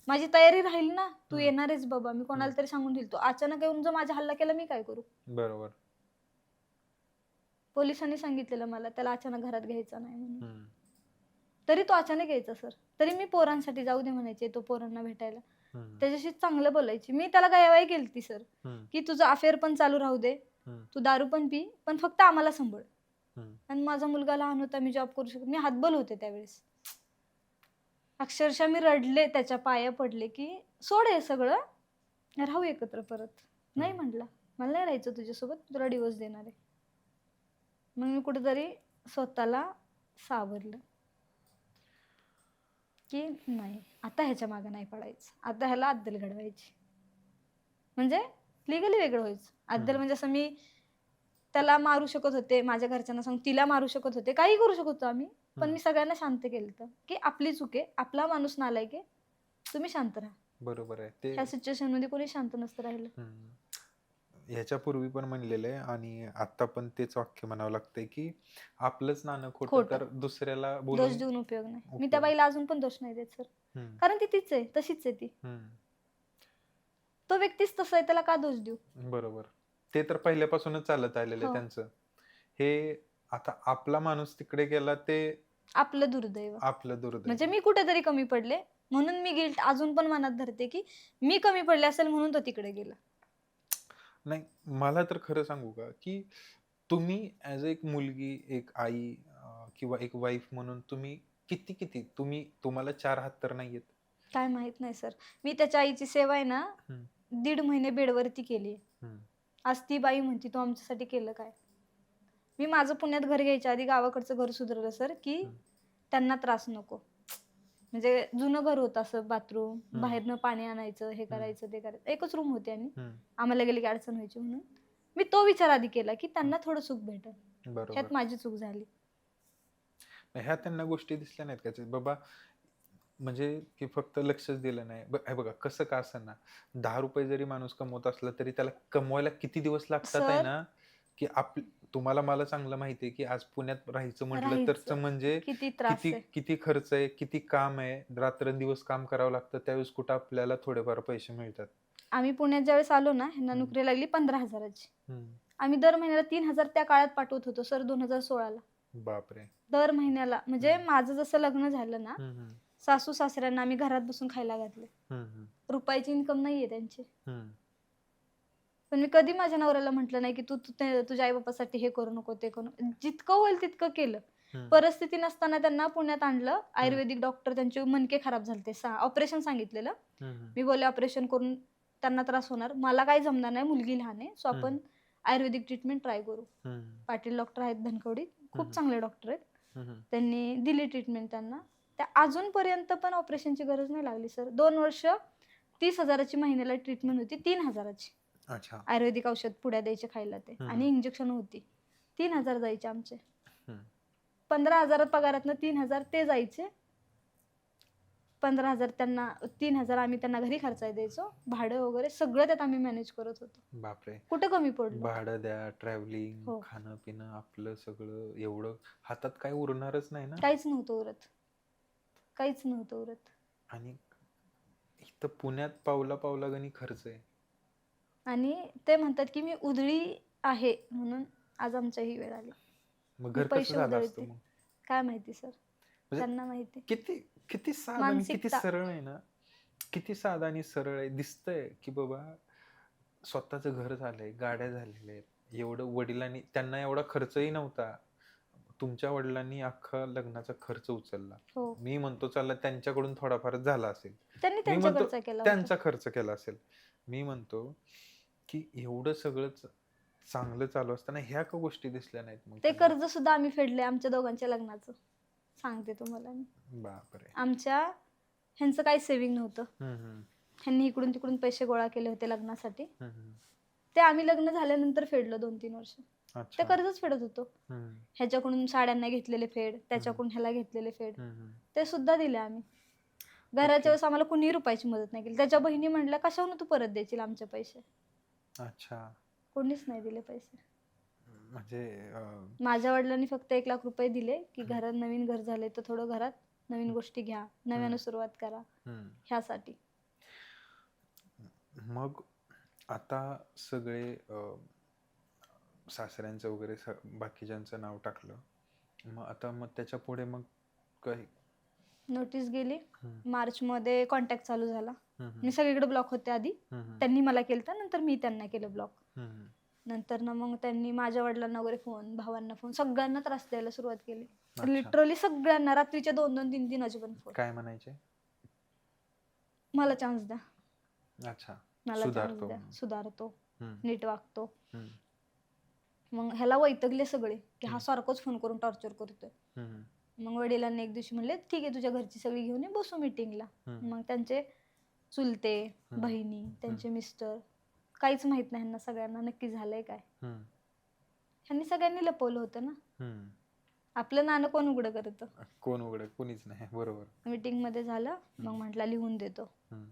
माझी तयारी राहील ना, तू हम्म, येणारच बाबा, मी कोणाला तरी सांगून देईल. तो अचानक येऊन जर माझा हल्ला केला, मी काय करू. बरोबर. पोलिसांनी सांगितलेलं मला त्याला अचानक घरात घ्यायचं नाही म्हणून. हम्म, तरी तो अचानक यायचा सर. तरी मी पोरांसाठी जाऊ दे म्हणायचे, तो पोरांना भेटायला. हम्म, त्याच्याशी चांगलं बोलायची. मी त्याला गायवाई केलती सर, हम्म, की तुझं अफेअर पण चालू राहू दे, हम्म, तू दारू पण पी, पण फक्त आम्हाला सांभाळ. हम्म. आणि माझा मुलगा लहान होता, मी जॉब करू शकत, मी हातबल होते त्यावेळेस. अक्षरशः मी रडले, त्याच्या पाया पडले, की सोड हे सगळं, राहू एकत्र परत. नाही म्हटला, मला नाही राहायचं तुझ्यासोबत, तुला डिवोर्स देणार आहे. मग मी कुठेतरी स्वतःला सावरलं, की नाही आता ह्याच्या मागं नाही पडायचं, आता ह्याला अद्दल घडवायची. म्हणजे लिगली वेगळं व्हायचं. अद्दल म्हणजे असं मी त्याला मारू शकत होते, माझ्या घरच्यांना सांगून तिला मारू शकत होते, काही करू शकत होतो आम्ही. पण मी सगळ्यांना शांत केलं होतं, की आपली चूक आहे, आपला माणूस नालायक आहे, तुम्ही शांत राहा. बरोबर आहे ते. ह्या सिच्युएशन मध्ये कोणी शांत नसतं राहिलं. ह्याच्यापूर्वी पण म्हणलेलं आहे आणि आता पण तेच वाक्य म्हणावं लागतंय, की आपलंच नाणं खोटं खोटं. तर दुसऱ्याला दोष बोलून देऊन उपयोग नाही. मी उपयोग. त्या बाईला अजून पण दोष नाही देत सर, हम्म, कारण ती तीच आहे, तशीच आहे ती. हम्म, तो व्यक्तीच तसा आहे, त्याला का दोष देऊ. बरोबर. ते तर पहिल्यापासूनच चालत आलेलं आहे हो. त्यांचं. हे आता आपला माणूस तिकडे गेला ते आपलं दुर्दैव. आपलं दुर्दैव. म्हणजे मी कुठेतरी कमी पडले, म्हणून मी गिल्ट अजून पण मनात धरते, की मी कमी पडले असेल म्हणून तो तिकडे गेला. नाही, मला तर खरं सांगू का, की तुम्ही ॲज एक मुलगी, एक आई किंवा एक वाईफ म्हणून तुम्ही किती किती तुम्हाला 4 हात तर नाहीयेत. काय माहित नाही सर. मी त्याच्या आईची सेवा आहे ना, हम्म, 1.5 महिने बेडवरती केली. हम्म, आज ती बाई म्हणती तू आमच्यासाठी केलं काय. मी माझं पुण्यात घर घ्यायच्या आधी गावाकडचं घर सुधारलं सर, की त्यांना त्रास नको. म्हणजे जुनं घर होतं, असं बाथरूम, बाहेरनं पाणी आणायचं, हे करायचं ते करायचं, एकच रूम होती आणि आम्हाला गेली की अडचण व्हायची म्हणून मी तो विचार आधी केला, की त्यांना थोडं सुख भेटेल. बरोबर. ह्यात माझी चूक झाली. ह्या त्यांना गोष्टी दिसल्या नाहीत का बाबा, म्हणजे की फक्त लक्षच दिलं नाही. हे बघा कसं का असं 10 रुपये जरी माणूस कमवत असला तरी त्याला कमवायला किती दिवस लागतात आहे सर ना, की तुम्हाला मला चांगलं माहिती आहे, की आज पुण्यात राहायचं म्हटलं तर राहायचं म्हणजे किती त्रास किती आहे. किती खर्च आहे, किती काम आहे, रात्रंदिवस काम करावं लागतं, त्यावेळेस कुठं आपल्याला थोडेफार पैसे मिळतात. आम्ही पुण्यात ज्यावेळेस आलो ना, ह्यांना नोकरी लागली 15,000ची. आम्ही दर महिन्याला 3,000 त्या काळात पाठवत होतो सर, 2016ला. बापरे. दर महिन्याला. म्हणजे माझं जसं लग्न झालं ना, हम्म, हम्म, सासू सासऱ्यांना आम्ही घरात बसून खायला घातले. हम्म, रुपयाची इन्कम नाहीये त्यांची. हम्म, पण मी कधी माझ्या नवऱ्याला म्हटलं नाही, की तू तुझ्या आई बापासाठी हे करू नको, ते करू नको. जितकं होईल तितकं केलं. परिस्थिती नसताना त्यांना पुण्यात आणलं. आयुर्वेदिक डॉक्टर, त्यांचे मणके खराब झालते, ऑपरेशन सांगितलेलं. मी बोलले ऑपरेशन करून त्यांना त्रास होणार, मला काही जमणार नाही, मुलगी लहान आहे, सो आपण आयुर्वेदिक ट्रीटमेंट ट्राय करू. पाटील डॉक्टर आहेत धनकवडीत, खूप चांगले डॉक्टर आहेत. त्यांनी दिली ट्रीटमेंट त्यांना. त्या अजूनपर्यंत पण ऑपरेशनची गरज नाही लागली सर. 2 वर्ष 30,000ची महिन्याला ट्रीटमेंट होती, 3,000ची. अच्छा. आयुर्वेदिक औषध पुड्या द्यायचे खायला ते, आणि इंजेक्शन होती. 3,000 जायचे आमचे. 15,000 पगारातनं 3,000 ते जायचे. 15,000 त्यांना, 3,000 आम्ही त्यांना घरी खर्चायला द्यायचो. भाडं वगैरे सगळं त्यात आम्ही मॅनेज करत होतो. बापरे. कुठं कमी पडलो. भाडं द्या, ट्रॅव्हलिंग, हो. खाणं पिणं, आपलं सगळं एवढं हातात काय उरणारच नाही ना. काहीच नव्हतं उरत, काहीच नव्हतं उरत. आणि इथं पुण्यात पावला पावला गणी खर्च आहे. आणि ते म्हणतात की मी उधळी आहे म्हणून आज आमच्या ही वेळ आली. मग घर कसं झालं असतं मग? काय माहिती सर, त्यांना माहिती. किती किती साधं आणि किती सरळ आहे ना, किती साधं आणि सरळ आहे. दिसतंय की बाबा स्वतःचं घर झालंय, गाड्या झालेल्या आहेत, एवढं वडिलांनी, त्यांना एवढा खर्चही नव्हता. तुमच्या वडिलांनी अख्खा लग्नाचा खर्च उचलला. मी म्हणतो चला त्यांच्याकडून थोडाफार झाला असेल, मी म्हणतो त्यांचा खर्च केला असेल. मी म्हणतो की एवढं सगळं चांगलं चालू असताना ह्या का गोष्टी दिसल्या नाहीत मग? ते कर्ज सुद्धा आम्ही फेडले आमच्या दोघांच्या लग्नाचं, सांगते तुम्हाला मी. बापरे. आमच्या ह्यांचं काही सेव्हिंग नव्हतं. ह्यांनी इकडून तिकडून पैसे गोळा केले होते लग्नासाठी. ते आम्ही लग्न झाल्यानंतर फेडलं 2-3 वर्ष. ते अच्छा. कर्जच फेडत होतो. हम्म, ह्याच्याकडून साड्यांना घेतलेले फेड, त्याच्याकडून ह्याला घेतलेले फेड, हम्म. ते सुद्धा दिले आम्ही. घराच्या ओके. वेळेस आम्हाला कुणी रुपयाची मदत नाही केली. त्याच्या बहिणी म्हणल्या कशावरून तू परत द्यायची आमचे पैसे. अच्छा. कोणीच नाही दिले पैसे. म्हणजे माझ्या वडिलांनी फक्त 1,00,000 रुपये दिले की घरात नवीन घर झाले तर थोडं घरात नवीन गोष्टी घ्या, नव्यानं सुरुवात करा, हम्म. ह्यासाठी. मग आता सगळे सासऱ्यांचं वगैरे बाकीच्यांचं नाव टाकलं. मग त्याच्या पुढे मग काही नोटीस गेली. हम्म, मार्चमध्ये कॉन्टॅक्ट चालू झाला. हम्म, मी सगळीकडे ब्लॉक होते आधी. हम्म, त्यांनी मला केलं, नंतर मी त्यांना केलं ब्लॉक. हम्म. नंतर ना मग त्यांनी माझ्या वडिलांना वगैरे फोन, भावांना फोन, सगळ्यांना त्रास द्यायला सुरुवात केली. अच्छा. लिटरली सगळ्यांना रात्रीचे 2-2, 3-3 वाजेपर्यंत फोन. काय म्हणायचे? मला चान्स द्या, अच्छा. मला चान्स सुधारतो द्या, म्हणून. सुधारतो, हम्म, नीट वागतो. हम्म, मग ह्याला वैतगले सगळे की हा सारखंच फोन करून टॉर्चर करतोय. हम्म, मग वडिलांनी एक दिवशी म्हणले ठीक आहे तुझ्या घरची सगळी घेऊन ये, बसू मीटिंगला. हम्म. मग त्यांचे चुलते, बहिणी, त्यांचे मिस्टर, काहीच माहित नाही ह्यांना सगळ्यांना नक्की झालंय काय. हम्म, ह्यांनी सगळ्यांनी लपवलं होतं ना. हम्म. आपलं नाणं कोण उघडं करतं. कोण उघड? कोणीच नाही. बरोबर. मीटिंग मध्ये झालं. मग म्हटला लिहून देतो. हम्म,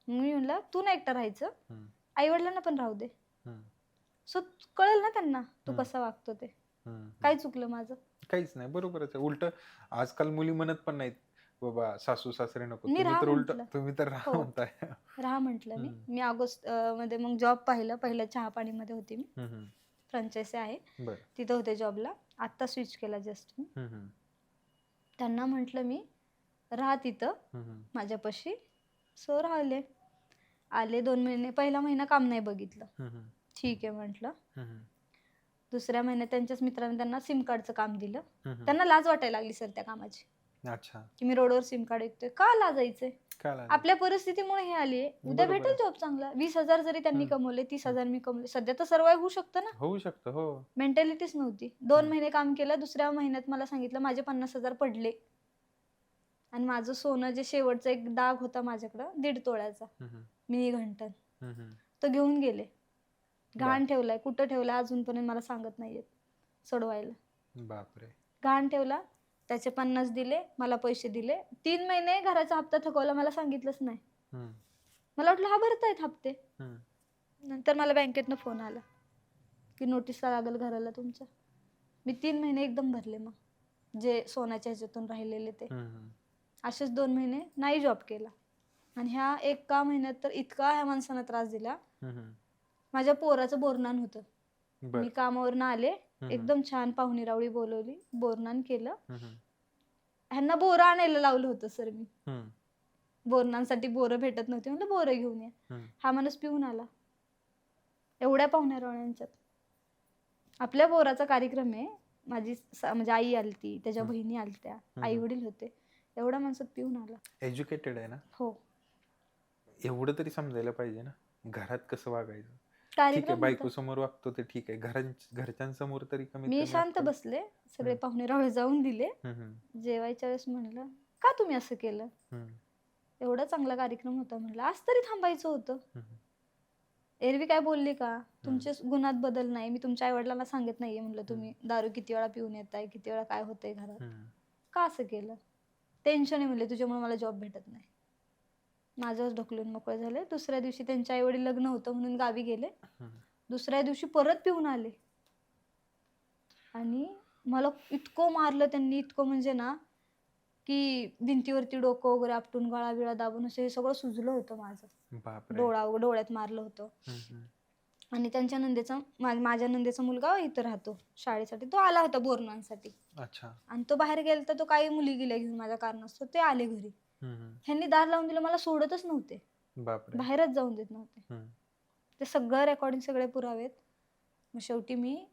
मग मी म्हणलं तू नाही एकटा राहायचं, हम्म, आई वडिलांना पण राहू दे. हम्म, सो कळेल ना त्यांना तू कसा वागतो ते. हम्म. काय चुकलं माझं. काहीच नाही. बरोबरच आहे. उलट आजकाल मुली म्हणत पण नाहीत बाबा सासू सासरे नको, मी तुम्ही राहा तर उलट म्हटलं. तुम्ही तर राहा हो. म्हणताय. राहा म्हटलं मी. हम्म. मी ऑगस्ट मध्ये मग जॉब पाहिलं. पहिलं चहा पाणीमध्ये होती मी, हम्म, फ्रँचायसी आहे बर. तिथं होते जॉबला. आत्ता स्विच केला जस्ट मी. हम्म, त्यांना म्हटलं मी राहा तिथं हम्म, माझ्यापाशी. सो राहिले. आले 2 महिने. पहिला महिना काम नाही बघितलं. हम्म, ठीक आहे म्हटलं. हम्म, दुसऱ्या महिन्यात त्यांच्याच मित्राने त्यांना सिम कार्डचं काम दिलं. हम्म. त्यांना लाज वाटायला लागली सर त्या कामाची, अच्छा. की मी रोडवर सिम कार्ड विकतोय. का लाजायचंय. काय लागलं? आपल्या परिस्थितीमुळे हे आली. उद्या बरोबर भेटेल आहे. जॉब चांगला. 20,000 जरी त्यांनी कमवले, 30,000 मी कमवले, सध्या तर सर्वाइव्ह होऊ शकतं ना. होऊ शकतं. हो. मेंटॅलिटीच नव्हती. 2 महिने काम केलं. दुसऱ्या महिन्यात मला सांगितलं माझे 50,000 पडले. आणि माझं सोनं जे शेवटचा एक डाग होता माझ्याकडं 1.5 तोळ्याचा हम्म, मिनी घंटन, हम्म. तो घेऊन गेले. घाण ठेवलाय. कुठं ठेवलाय अजूनपर्यंत मला सांगत नाहीयेत सोडवायला. बापरे. घाण ठेवला. त्याचे 50 दिले, मला पैसे दिले. 3 महिने घराचा हप्ता थकवला, मला सांगितलंच नाही. हम्म, मला वाटलं हा भरतायत हप्ते. हम्म. नंतर मला बँकेतनं फोन आला की नोटीस लागेल घराला तुमच्या. मी 3 महिने एकदम भरले. मग जे सोन्याच्या ह्याच्यातून राहिलेले ते हम्म, असेच 2 महिने नाही जॉब केला. आणि ह्या 1 महिन्यात तर इतका ह्या माणसानं त्रास दिला. हम्म. माझ्या पोराचं बोरनान होतं. बर. मी कामावरनं आले, एकदम छान पाहुणी रावळी बोलवली, बोरनान केलं. हम्म, ह्यांना बोरं आणायला लावलं होतं सर मी. हम्म, बोरनांसाठी बोरं भेटत नव्हते, म्हटलं बोरं घेऊन या. हम्म. हा माणूस पिऊन आला. एवढ्या पाहुण्या रावळ्यांच्यात आपल्या बोराचा कार्यक्रम आहे. माझी म्हणजे आई आलती, त्याच्या बहिणी आलत्या, आई वडील होते. एवढ्या माणसात पिऊन आला. एज्युकेटेड आहे ना. हो. एवढं तरी समजायला पाहिजे ना घरात कसं वागायचं. ठीक आहे, कार्यक्रम बायको होता. समोर वागतो ते ठीक आहे, घरच्यांसमोर तरी कमीत मी कमी शांत आपलं- बसले. सगळे पाहुणे रावळे जाऊन दिले. हम्म, जेवायच्या वेळेस म्हणलं का तुम्ही असं केलं. हम्म, एवढा चांगला कार्यक्रम होता म्हटलं, आज तरी थांबायचं होतं. हम्म, एरवी काय बोलली का, तुमच्या गुणात बदल नाही, मी तुमच्या आई वडिलांना सांगत नाहीये म्हणलं तुम्ही दारू किती वेळा पिऊन येताय, किती वेळा काय होतंय घरात, हम्म. का असं केलं. टेन्शन आहे म्हणले तुझ्यामुळे मला जॉब भेटत नाही. माझ्याच ढकलून मोकळे झाले. दुसऱ्या दिवशी त्यांच्या आई वडील लग्न होतं म्हणून गावी गेले. दुसऱ्या दिवशी परत पिऊन आले आणि मला इतकं मारलं त्यांनी, इतकं म्हणजे ना की भिंतीवरती डोकं वगैरे आपटून गळा बिळा दाबून असं हे सगळं सुजलं होतं माझं. बापरे. डोळ्यात मारलं होतं. हम्म, आणि त्यांच्या नंदेचा माझ्या नंदेचा मुलगा इथं राहतो शाळेसाठी, तो आला होता बोरनांसाठी. अच्छा. आणि तो बाहेर गेला तर तो काही मुली गेल्या घेऊन माझ्या कारणास्तव ते आले घरी. हम्म, ह्यांनी दार लावून दिलं, मला सोडतच नव्हते, बापरे. बाहेरच जाऊन देत नव्हते. हम्म, ते सगळं रेकॉर्डिंग सगळे पुरावेत. मग शेवटी मी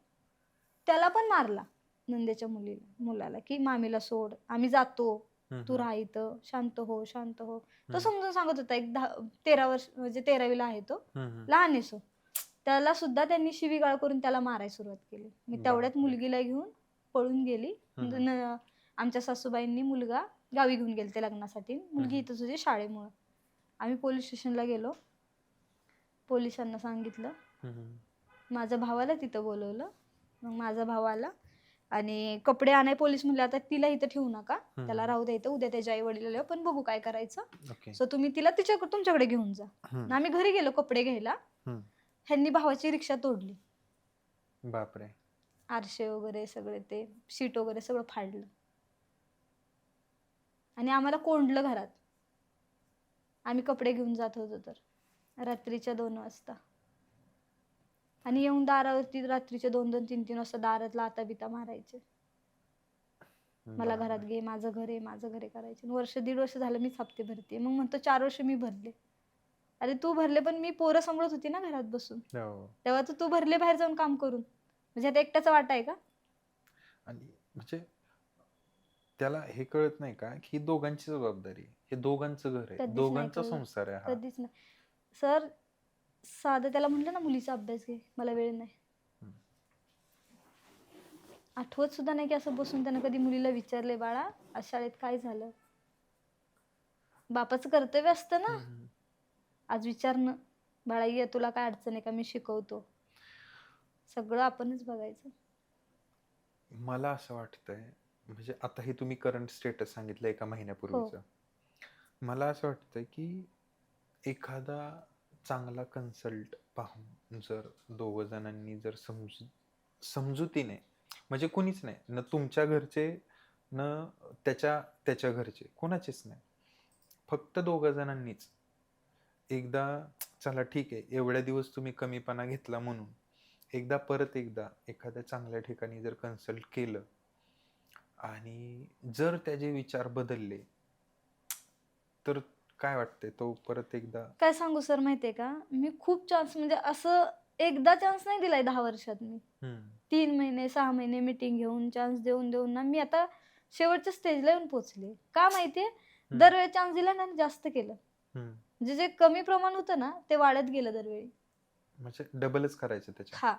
त्याला पण मारला, नंदेच्या मुलाला, की मामीला सोड, आम्ही जातो, तू राहा इथं, शांत हो शांत हो. तो समजून सांगत होता. 13 वर्ष म्हणजे 13वीला आहे तो, लहान आहे सो. त्याला सुद्धा त्यांनी शिवीगाळ करून त्याला मारायला सुरुवात केली. मी तेवढ्यात मुलगीला घेऊन पळून गेली. आमच्या सासूबाईंनी मुलगा गावी घेऊन गेले ते लग्नासाठी, मुलगी इथंच होती शाळेमुळं. आम्ही पोलीस स्टेशनला गेलो, पोलिसांना सांगितलं, माझ्या भावाला तिथं बोलवलं. मग माझा भाऊ आला आणि कपडे आणाय पोलीस म्हणले आता तिला इथं ठेवू नका, त्याला राहू द्या इथं, उद्या त्याच्या आई वडील आले पण बघू काय करायचं, ओके. सो तुम्ही तिला तुमच्याकडे घेऊन जा. मग आम्ही घरी गेलो कपडे घ्यायला. ह्यांनी भावाची रिक्षा तोडली, बापरे. आरशे वगैरे सगळे ते शीट वगैरे सगळं फाडलं आणि आम्हाला कोंडलं घरात. आम्ही कपडे घेऊन जात होतो तर रात्रीच्या 2 वाजता, आणि येऊन दारावरती रात्रीच्या 2-2, 3-3 वाजता दारात लाथा बिता मारायचे. मला घरात घे, माझं घर आहे, माझं घर आहे करायचे. वर्ष 1.5 वर्ष झालं मीच हप्ते भरते. मग म्हणतो 4 वर्ष मी भरले. अरे तू भरले पण मी पोरं सांभाळत होती ना घरात बसून, तेव्हा तू भरले बाहेर जाऊन काम करून, म्हणजे आता एकट्याचा वाटा आहे का? आणि म्हणजे त्याला हे कळत नाही का की दोघांची जबाबदारी, हे दोघांचं घर आहे, दोघांचा संसार आहे हा. कधीच नाही सर. साधं त्याला म्हटलं ना मुलीचा अभ्यास घे, मला वेळ नाही. आठवत सुद्धा नाही की असं बसून त्यानं कधी मुलीला विचारले बाळा आज शाळेत काय झालं. बापाचं कर्तव्य असतं ना आज विचारणं, बाळा ये तुला काय अडचण आहे का, मी शिकवतो. सगळं आपणच बघायचं. मला असं वाटतंय, म्हणजे आता हे तुम्ही करंट स्टेटस सांगितलं 1 महिन्यापूर्वीचं, मला असं वाटतंय की एखादा चांगला कन्सल्ट पाहून जर 2 जणांनी जर समजुतीने, म्हणजे कुणीच नाही, न तुमच्या घरचे न त्याच्या घरचे, कोणाचेच नाही, फक्त 2 जणांनीच एकदा, चला ठीक आहे एवढ्या दिवस तुम्ही कमीपणा घेतला म्हणून परत एकदा एखाद्या चांगल्या ठिकाणी जर कन्सल्ट केलं आणि जर त्याचे विचार बदलले तर काय वाटतंय, तो परत एकदा. काय सांगू सर माहितीये का, मी खूप चान्स, म्हणजे असं एकदा चान्स नाही दिलाय 10 वर्षात मी. 3 महिने 6 महिने मीटिंग घेऊन चान्स देऊन देऊन ना मी आता शेवटच्या स्टेजला येऊन पोहोचले. का माहितीये, दरवेळी चान्स दिला ना जास्त केलं, म्हणजे जे कमी प्रमाण होतं ना ते वाढत गेलं दरवेळी, म्हणजे डबलच करायचं त्याच्या. हा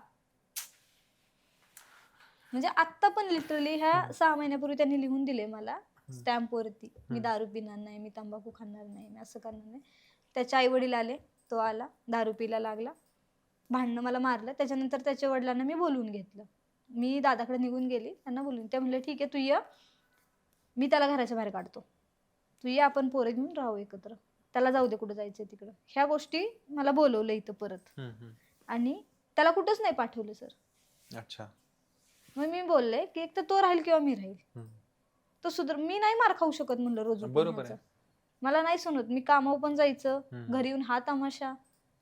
म्हणजे आता पण लिटरली ह्या 6 महिन्यापूर्वी त्यांनी लिहून दिले मला स्टॅम्प वरती, मी दारू पिणार नाही, मी तंबाखू खाणार नाही, मी असं करणार नाही. त्याच्या आई वडील आले, तो आला, दारू पिला लागला, भांडणं मला मारलं. त्याच्यानंतर त्याच्या वडिलांना मी बोलवून घेतलं, मी दादाकडे निघून गेली, त्यांना बोलून, ते म्हणले ठीक आहे तू ये, मी त्याला घराच्या बाहेर काढतो, तू ये, आपण पोरं घेऊन राहू एकत्र, त्याला जाऊ दे कुठं जायचं तिकडं. ह्या गोष्टी मला बोलवलं इथं परत, आणि त्याला कुठंच नाही पाठवलं सर. अच्छा. मग मी बोलले की एक तर तो राहील किंवा मी राहील, तो सुधर, मी नाही मार खाऊ शकत म्हणलं रोज उठून, मला नाही सुनत, मी कामावर पण जायचं, घरी येऊन हा तमाशा,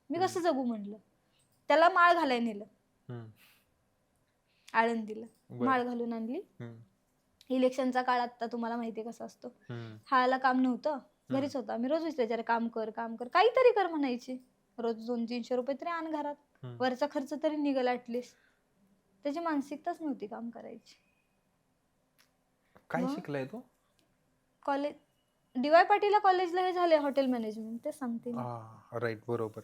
मी कसं जगू म्हणलं. त्याला माळ घालाय नेलं आळंदीला, माळ घालून आणली. इलेक्शनचा काळ आता तुम्हाला माहितीये कसा असतो. हायला काम नव्हतं, घरीच होता, मी रोज विचारायचे काम कर काम कर, काहीतरी कर म्हणायची, रोज 200-300 रुपये तरी आण घरात, वरचा खर्च तरी निघल ऍटलिस्ट. त्याची मानसिकताच नव्हती काम करायची. काय शिकलाय तो? कॉलेज DY पाटीलला कॉलेजला हे झाले हॉटेल मॅनेजमेंट, ते सांगते. राईट, बरोबर,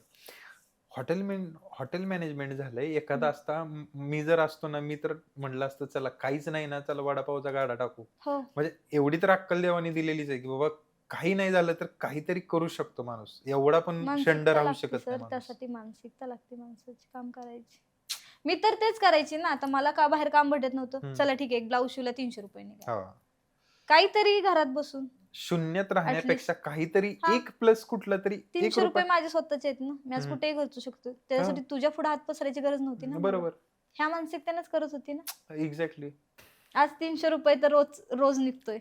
हॉटेल मॅनेजमेंट झालंय. एखादा असता, मी जर असतो ना, मी तर म्हणलं असतं चला काहीच नाही ना, चला वडापावचा गाडा टाकू. म्हणजे एवढी तर अक्कल देवानी दिलेलीच आहे की बाबा काही नाही झालं तर काहीतरी करू शकतो माणूस, एवढा पण शंड राहू शकत नाही. त्यासाठी मानसिकता लागते माणसाची काम करायची. मी तर तेच करायची ना, आता मला का बाहेर काम भेटत नव्हतं, चला ठीक आहे एक ब्लाऊज शिवला 300 रुपये निघाले, काहीतरी घरात बसून शून्यात राहण्यापेक्षा काहीतरी एक प्लस कुठलं तरी. 300 रुपये माझे स्वतःचे आहेत ना, मी आज कुठेही खर्चू शकतो, त्याच्यासाठी तुझ्या पुढे हात पसरायची गरज नव्हती ना. बरोबर, ह्या मानसिकतेनेच करत होती ना. एक्झॅक्टली. आज 300 रुपये तर रोज निघतोय,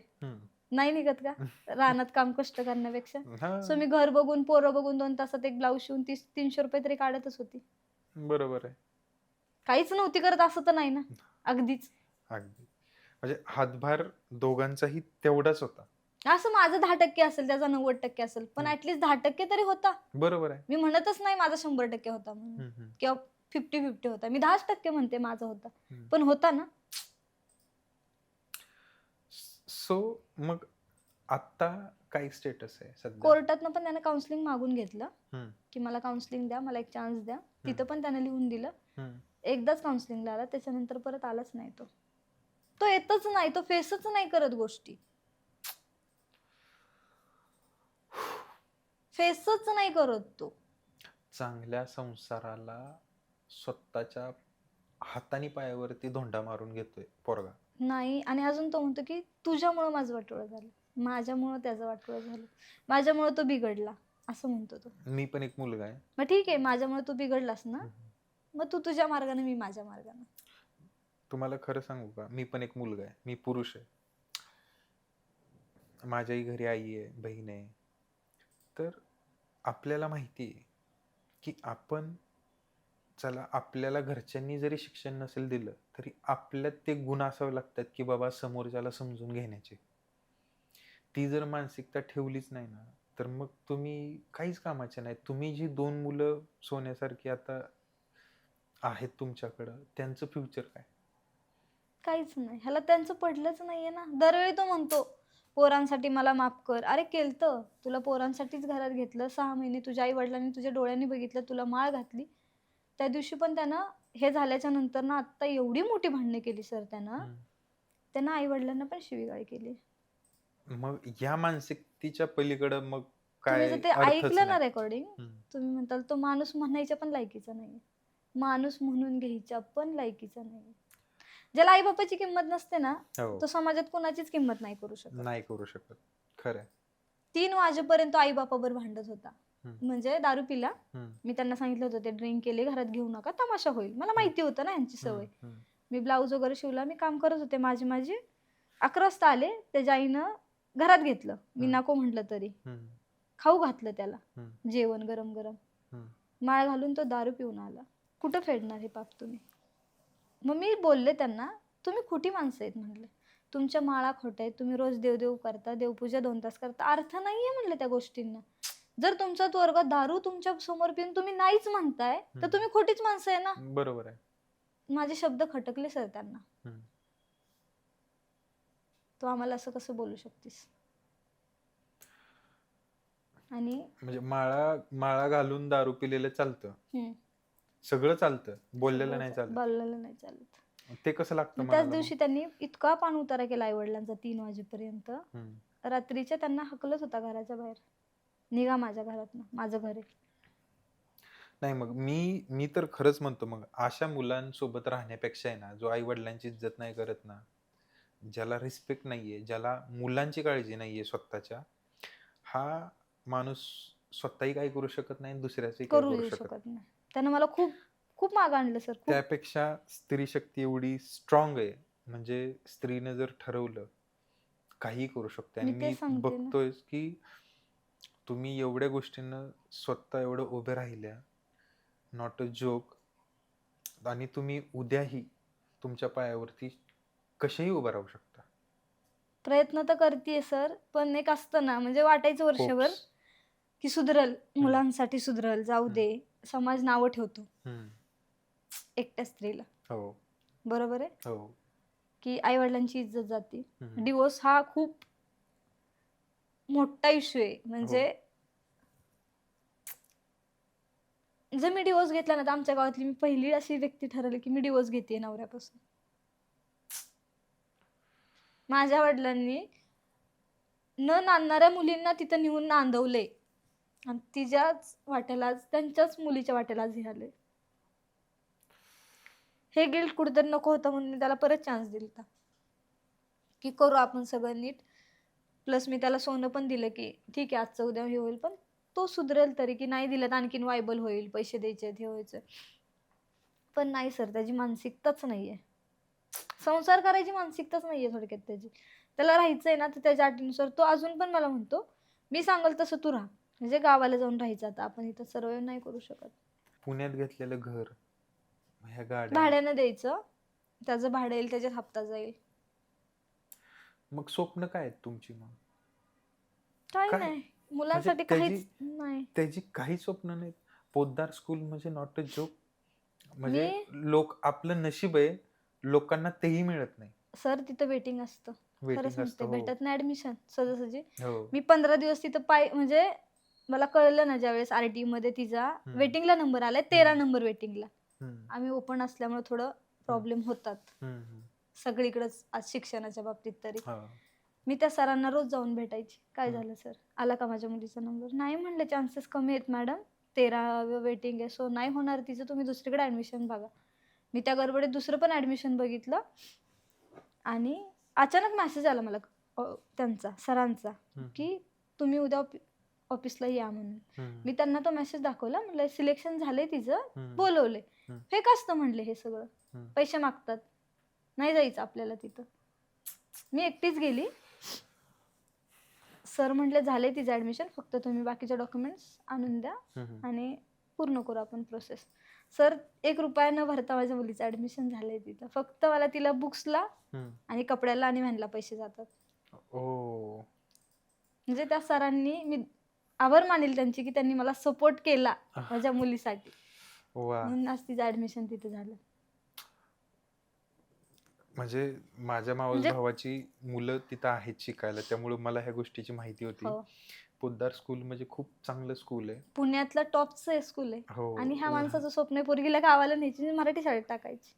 नाही निघत का रानात काम कष्ट करण्यापेक्षा. सो मी घर बघून पोरं बघून 2 तासात एक ब्लाऊज शिवून 300 रुपये तरी काढतच होती. बरोबर आहे, काहीच नव्हती करत असं तर नाही ना. अगदीच अगदी, म्हणजे हातभार दोघांचाही तेवढाच होता. असं माझं 10% असेल, त्याचा 90% असेल, पण ऍटलीस्ट 10% तरी होता. बरोबर आहे, मी म्हणतच नाही माझा 100% होता म्हणून, किंवा 50-50 होता, मी 10% म्हणते माझा होता, पण होता ना. सो मग आता काय स्टेटस आहे सध्या? कोर्टातनं पण त्याने काउन्सिलिंग मागून घेतलं की मला काउन्सिलिंग द्या, मला एक चान्स द्या. तिथं पण त्याने लिहून दिलं. एकदाच काउन्सिलिंगला आला, त्याच्यानंतर परत आलाच नाही. तो येतच नाही, तो फेसच नाही करत गोष्टी, फेसच नाही करत तो. चांगल्या संसाराला स्वतःच्या हाताने पायावरती धोंडा मारून घेतोय पोरगा. नाही, आणि अजून तो म्हणतो की तुझ्यामुळं माझं वाटोळं झालं, माझ्यामुळं त्याचं वाटोळं झालं, माझ्यामुळं तो बिघडला, असं म्हणतो तो. मी पण एक मुलगा आहे. मग ठीक आहे, माझ्यामुळे तू बिघडलास ना, हम्म. मग तू तुझ्या मार्गाने, मी माझ्या मार्गाने. तुम्हाला खरं सांगू का, मी पण एक मुलगा आहे, मी पुरुष आहे. माझ्याही घरी आई आहे, बहीण आहे. तर आपल्याला माहिती आहे की आपण, चला आपल्याला घरच्यांनी जरी शिक्षण नसेल दिलं तरी आपल्यात ते गुण असावे लागतात की बाबा समोरच्याला समजून घेण्याचे. ती जर मानसिकता ठेवलीच नाही ना, तर मग तुम्ही काहीच कामाचे नाही. तुम्ही जी 2 मुलं सोन्यासारखी आता आहेत तुमच्याकडं, त्यांचं फ्युचर काय? काहीच नाही, ह्याला त्यांचं पडलंच नाहीये ना. दरवेळी तो म्हणतो पोरांसाठी मला माफ कर. अरे केलतं, तुला पोरांसाठीच घरात घेतलं, 6 महिने तुझ्या आई वडिलांनी तुझ्या डोळ्यांनी बघितलं, तुला माळ घातली. त्या दिवशी पण त्यानं हे झाल्याच्या नंतर ना, आत्ता एवढी मोठी भांडणं केली सर हम्म. त्यानं आई वडिलांना पण शिवीगाळ केली. मग या मानसिकतेच्या पलीकडं मग तुम्ही जर काय ते अर्थच ऐकलं ना नाही. रेकॉर्डिंग, हम्म. तुम्ही म्हणताल तो माणूस म्हणायच्या पण लायकीचा नाही, माणूस म्हणून घ्यायच्या पण लायकीचा नाही. ज्याला आई बापाची किंमत नसते ना, हो, तो समाजात कोणाचीच किंमत नाही करू शकत. नाही करू शकत. खरंय. 3 वाजेपर्यंत आई बापावर भांडत होता. हम्म. म्हणजे दारू पिला, हम्म. मी त्यांना सांगितलं होतं ते ड्रिंक केले, घरात घेऊ नका, तमाशा होईल. मला माहिती होतं ना यांची हम्म. सवय. हम्म. मी ब्लाऊज वगैरे शिवला, मी काम करत होते माझी 11 वाजता आले, त्याच्या आईनं घरात घेतलं, मी हम्म. नको म्हटलं तरी, हम्म. खाऊ घातलं त्याला, हम्म. जेवण गरम गरम, हम्म. माळ घालून तो दारू पिऊन आला. कुठं फेडणार हे पाप तुम्ही? मग मी बोलले त्यांना, तुम्ही खोटी माणसं आहेत म्हणले, तुमच्या माळा खोट्या आहेत, तुम्ही रोज देवदेव करता, देवपूजा 2 तास करता, अर्थ नाहीये म्हणले त्या गोष्टींना. जर तुमचा तो वर्ग दारू तुमच्या समोर पिऊन तुम्ही नाहीच म्हणताय, तर तुम्ही खोटीच माणसं आहे ना. बरोबर आहे. माझे शब्द खटकले सर त्यांना. हम्म. तो आम्हाला असं कसं बोलू शकतीस? आणि म्हणजे माळा माळा घालून दारू पिलेलं चालतं, सगळं चालतं, बोललेलं नाही चालत. बोललेलं नाही चालत. ते कसं लागतं मग त्याच मनाला दिवशी मग? त्यांनी इतका पान उतारा केला आई वडिलांचा 3 वाजेपर्यंत. हम्म. रात्रीच्या त्यांना हकलत होता घराच्या बाहेर, निघा माझ्या घरातनं, माझं घर आहे. नाही, मग मी तर खरंच म्हणतो, मग अशा मुलांसोबत राहण्यापेक्षा आहे ना, जो आई वडिलांची इज्जत नाही करत ना, ज्याला रिस्पेक्ट नाहीये, ज्याला मुलांची काळजी नाहीये स्वतःच्या, हा माणूस स्वतःही काय करू शकत नाही, दुसऱ्याचंही काय करू करू देऊ शकत शकत नाही. त्यानं मला खूप खूप मागं आणलं सर, खूप. त्यापेक्षा स्त्री शक्ती एवढी स्ट्रॉंग आहे, म्हणजे स्त्रीनं जर ठरवलं काहीही करू शकते. आणि मी ते मी सांगते ना. बघतोय की तुम्ही एवढ्या गोष्टींना स्वतः एवढं उभे राहिल्या, नॉट अ जोक. आणि तुम्ही उद्याही तुमच्या पायावरती कसेही उभं राहू शकता. प्रयत्न तर करतेय सर, पण एक असतं ना, म्हणजे वाटायचं वर्षभर होप्स. की सुधरल, मुलांसाठी सुधरल, जाऊ दे. समाज नावं ठेवतो एकट्या स्त्रीला, हो, बरोबर आहे हो. की आई वडिलांची इज्जत जाते. हम्म. डिवोर्स हा खूप मोठा इश्यू आहे. म्हणजे जर मी डिवोर्स घेतला ना, तर आमच्या गावातली मी पहिली अशी व्यक्ती ठरवली की मी डिवोर्स घेते नवऱ्यापासून. माझ्या वडिलांनी न नांदणाऱ्या मुलींना तिथं नेऊन नांदवले, आणि तिच्याच वाट्याला, त्यांच्याच मुलीच्या वाट्याला हे आले. हे गिल्ट कुठेतरी नको होतं, म्हणून मी त्याला परत चान्स दिला की करू आपण सगळं नीट. प्लस मी त्याला सोनं पण दिलं की ठीक आहे, आजचं उद्या हे होईल, पण तो सुधरेल तरी, की नाही दिलं तर आणखीन वायबल होईल, पैसे द्यायचे हे व्हायचं. पण नाही सर, त्याची मानसिकताच नाहीये, संसार करायची मानसिकताच नाहीये थोडक्यात त्याची. त्याला राहायचंय ना, तर त्याच्या अटीनुसार तो अजून पण मला म्हणतो मी सांगल तसं तू राहा, म्हणजे गावाला जाऊन राहायचं. आता आपण इथं सर्वाइव्ह नाही करू शकत. पुण्यात घेतलेलं घर, ह्या गाड्या, भाड्यानं द्यायचं, त्याचं भाडं येईल, त्याच्यात हप्ता जाईल. मग स्वप्न काय आहेत तुमची? मग काही काय नाही, म्हणजे मुलांसाठी काहीच नाही. त्याची काही स्वप्न नाहीत. पोद्दार स्कूल म्हणजे नॉट अ जोक. म्हणजे मी लोक, आपलं नशीब आहे, लोकांना तेही मिळत नाही. सर तिथं वेटिंग असतं, खरं वेटिंग सांगते, असतं. हो, भेटत नाही ऍडमिशन सहजासहजी. हो. मी 15 दिवस तिथं म्हणजे मला कळलं ना ज्यावेळेस RT मध्ये तिचा वेटिंगला नंबर आलाय, 13 नंबर वेटिंगला. आम्ही ओपन असल्यामुळे थोडं प्रॉब्लेम होतात सगळीकडेच आज शिक्षणाच्या बाबतीत तरी. मी त्या सरांना रोज जाऊन भेटायची, काय झालं सर, आला का माझ्या मुलीचा नंबर? नाही म्हणले, चान्सेस कमी आहेत मॅडम, 13 वेटिंग आहे, सो नाही होणार तिचं, तुम्ही दुसरीकडे ऍडमिशन बघा. मी त्या गडबडीत दुसरं पण ऍडमिशन बघितलं आणि अचानक मेसेज आला मला त्यांचा सरांचा हम्म, की तुम्ही उद्या ऑफिसला या म्हणून. हम्म, मी त्यांना तो मेसेज दाखवला, म्हणलं सिलेक्शन झालंय तिचं, हम्म, बोलवले. हम्म, फेक असतं म्हणले हे सगळं, हम्म. पैसे मागतात, नाही जायचं आपल्याला तिथं. मी एकटीच गेली. सर म्हटले झाले तिचं ऍडमिशन, फक्त तुम्ही बाकीचे डॉक्युमेंट्स आणून द्या हम्म. आणि पूर्ण करू आपण प्रोसेस. सर 1 रुपया न भरता माझ्या मुलीचं ऍडमिशन झालंय तिथं. फक्त मला तिला बुक्सला हम्म. आणि कपड्याला आणि व्हॅनला पैसे जातात. ओ म्हणजे त्या सरांनी, मी आभार मानेल त्यांची की त्यांनी मला सपोर्ट केला माझ्या मुलीसाठी, वा. म्हणून आज तिचं ऍडमिशन तिथे झालं. म्हणजे माझ्या मावस म्हणजे भावाची मुलं तिथं आहेत शिकायला, त्यामुळे मला ह्या गोष्टीची माहिती होती. हो, पोद्दार स्कूल म्हणजे खूप चांगलं स्कूल आहे. पुण्यातलं टॉपचं स्कूल आहे. हो. आणि ह्या माणसाचं स्वप्न आहे पोरगीला गावाला न्यायची आणि मराठी शाळेत टाकायची.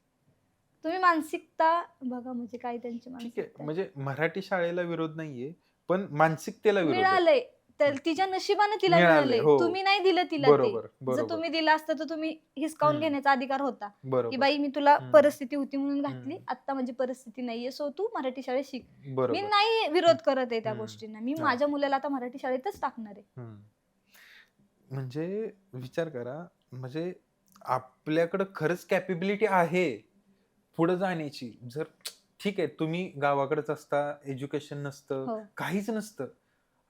तुम्ही मानसिकता बघा, म्हणजे काय त्यांची ठीक मानसिकता आहे, आहे. म्हणजे मराठी शाळेला विरोध नाहीये, पण मानसिकतेला विरोध आहे. मिळालंय तर तिच्या नशिबाने तिला मिळालंय, मिळालंय, हो. तुम्ही नाही दिलं तिला. ते बरोबर जर बरोबर तुम्ही दिलं असतं तर तुम्ही हिसकावून हम्म, घेण्याचा अधिकार होता की बरोबर बाई मी तुला हम्म, परिस्थिती होती म्हणून घातली, हम्म, आता माझी परिस्थिती नाहीये, सो तू मराठी शाळेत शिक. मी बरोबर नाही विरोध करत आहे त्या हम्म, गोष्टींना. मी हा. माझ्या मुलाला आता मराठी शाळेतच टाकणार आहे. हम्म. म्हणजे विचार करा, म्हणजे आपल्याकडं खरंच कॅपेबिलिटी आहे पुढे जाण्याची. जर ठीक आहे, तुम्ही गावाकडेच असता, एज्युकेशन नसतं, हो, काहीच नसतं,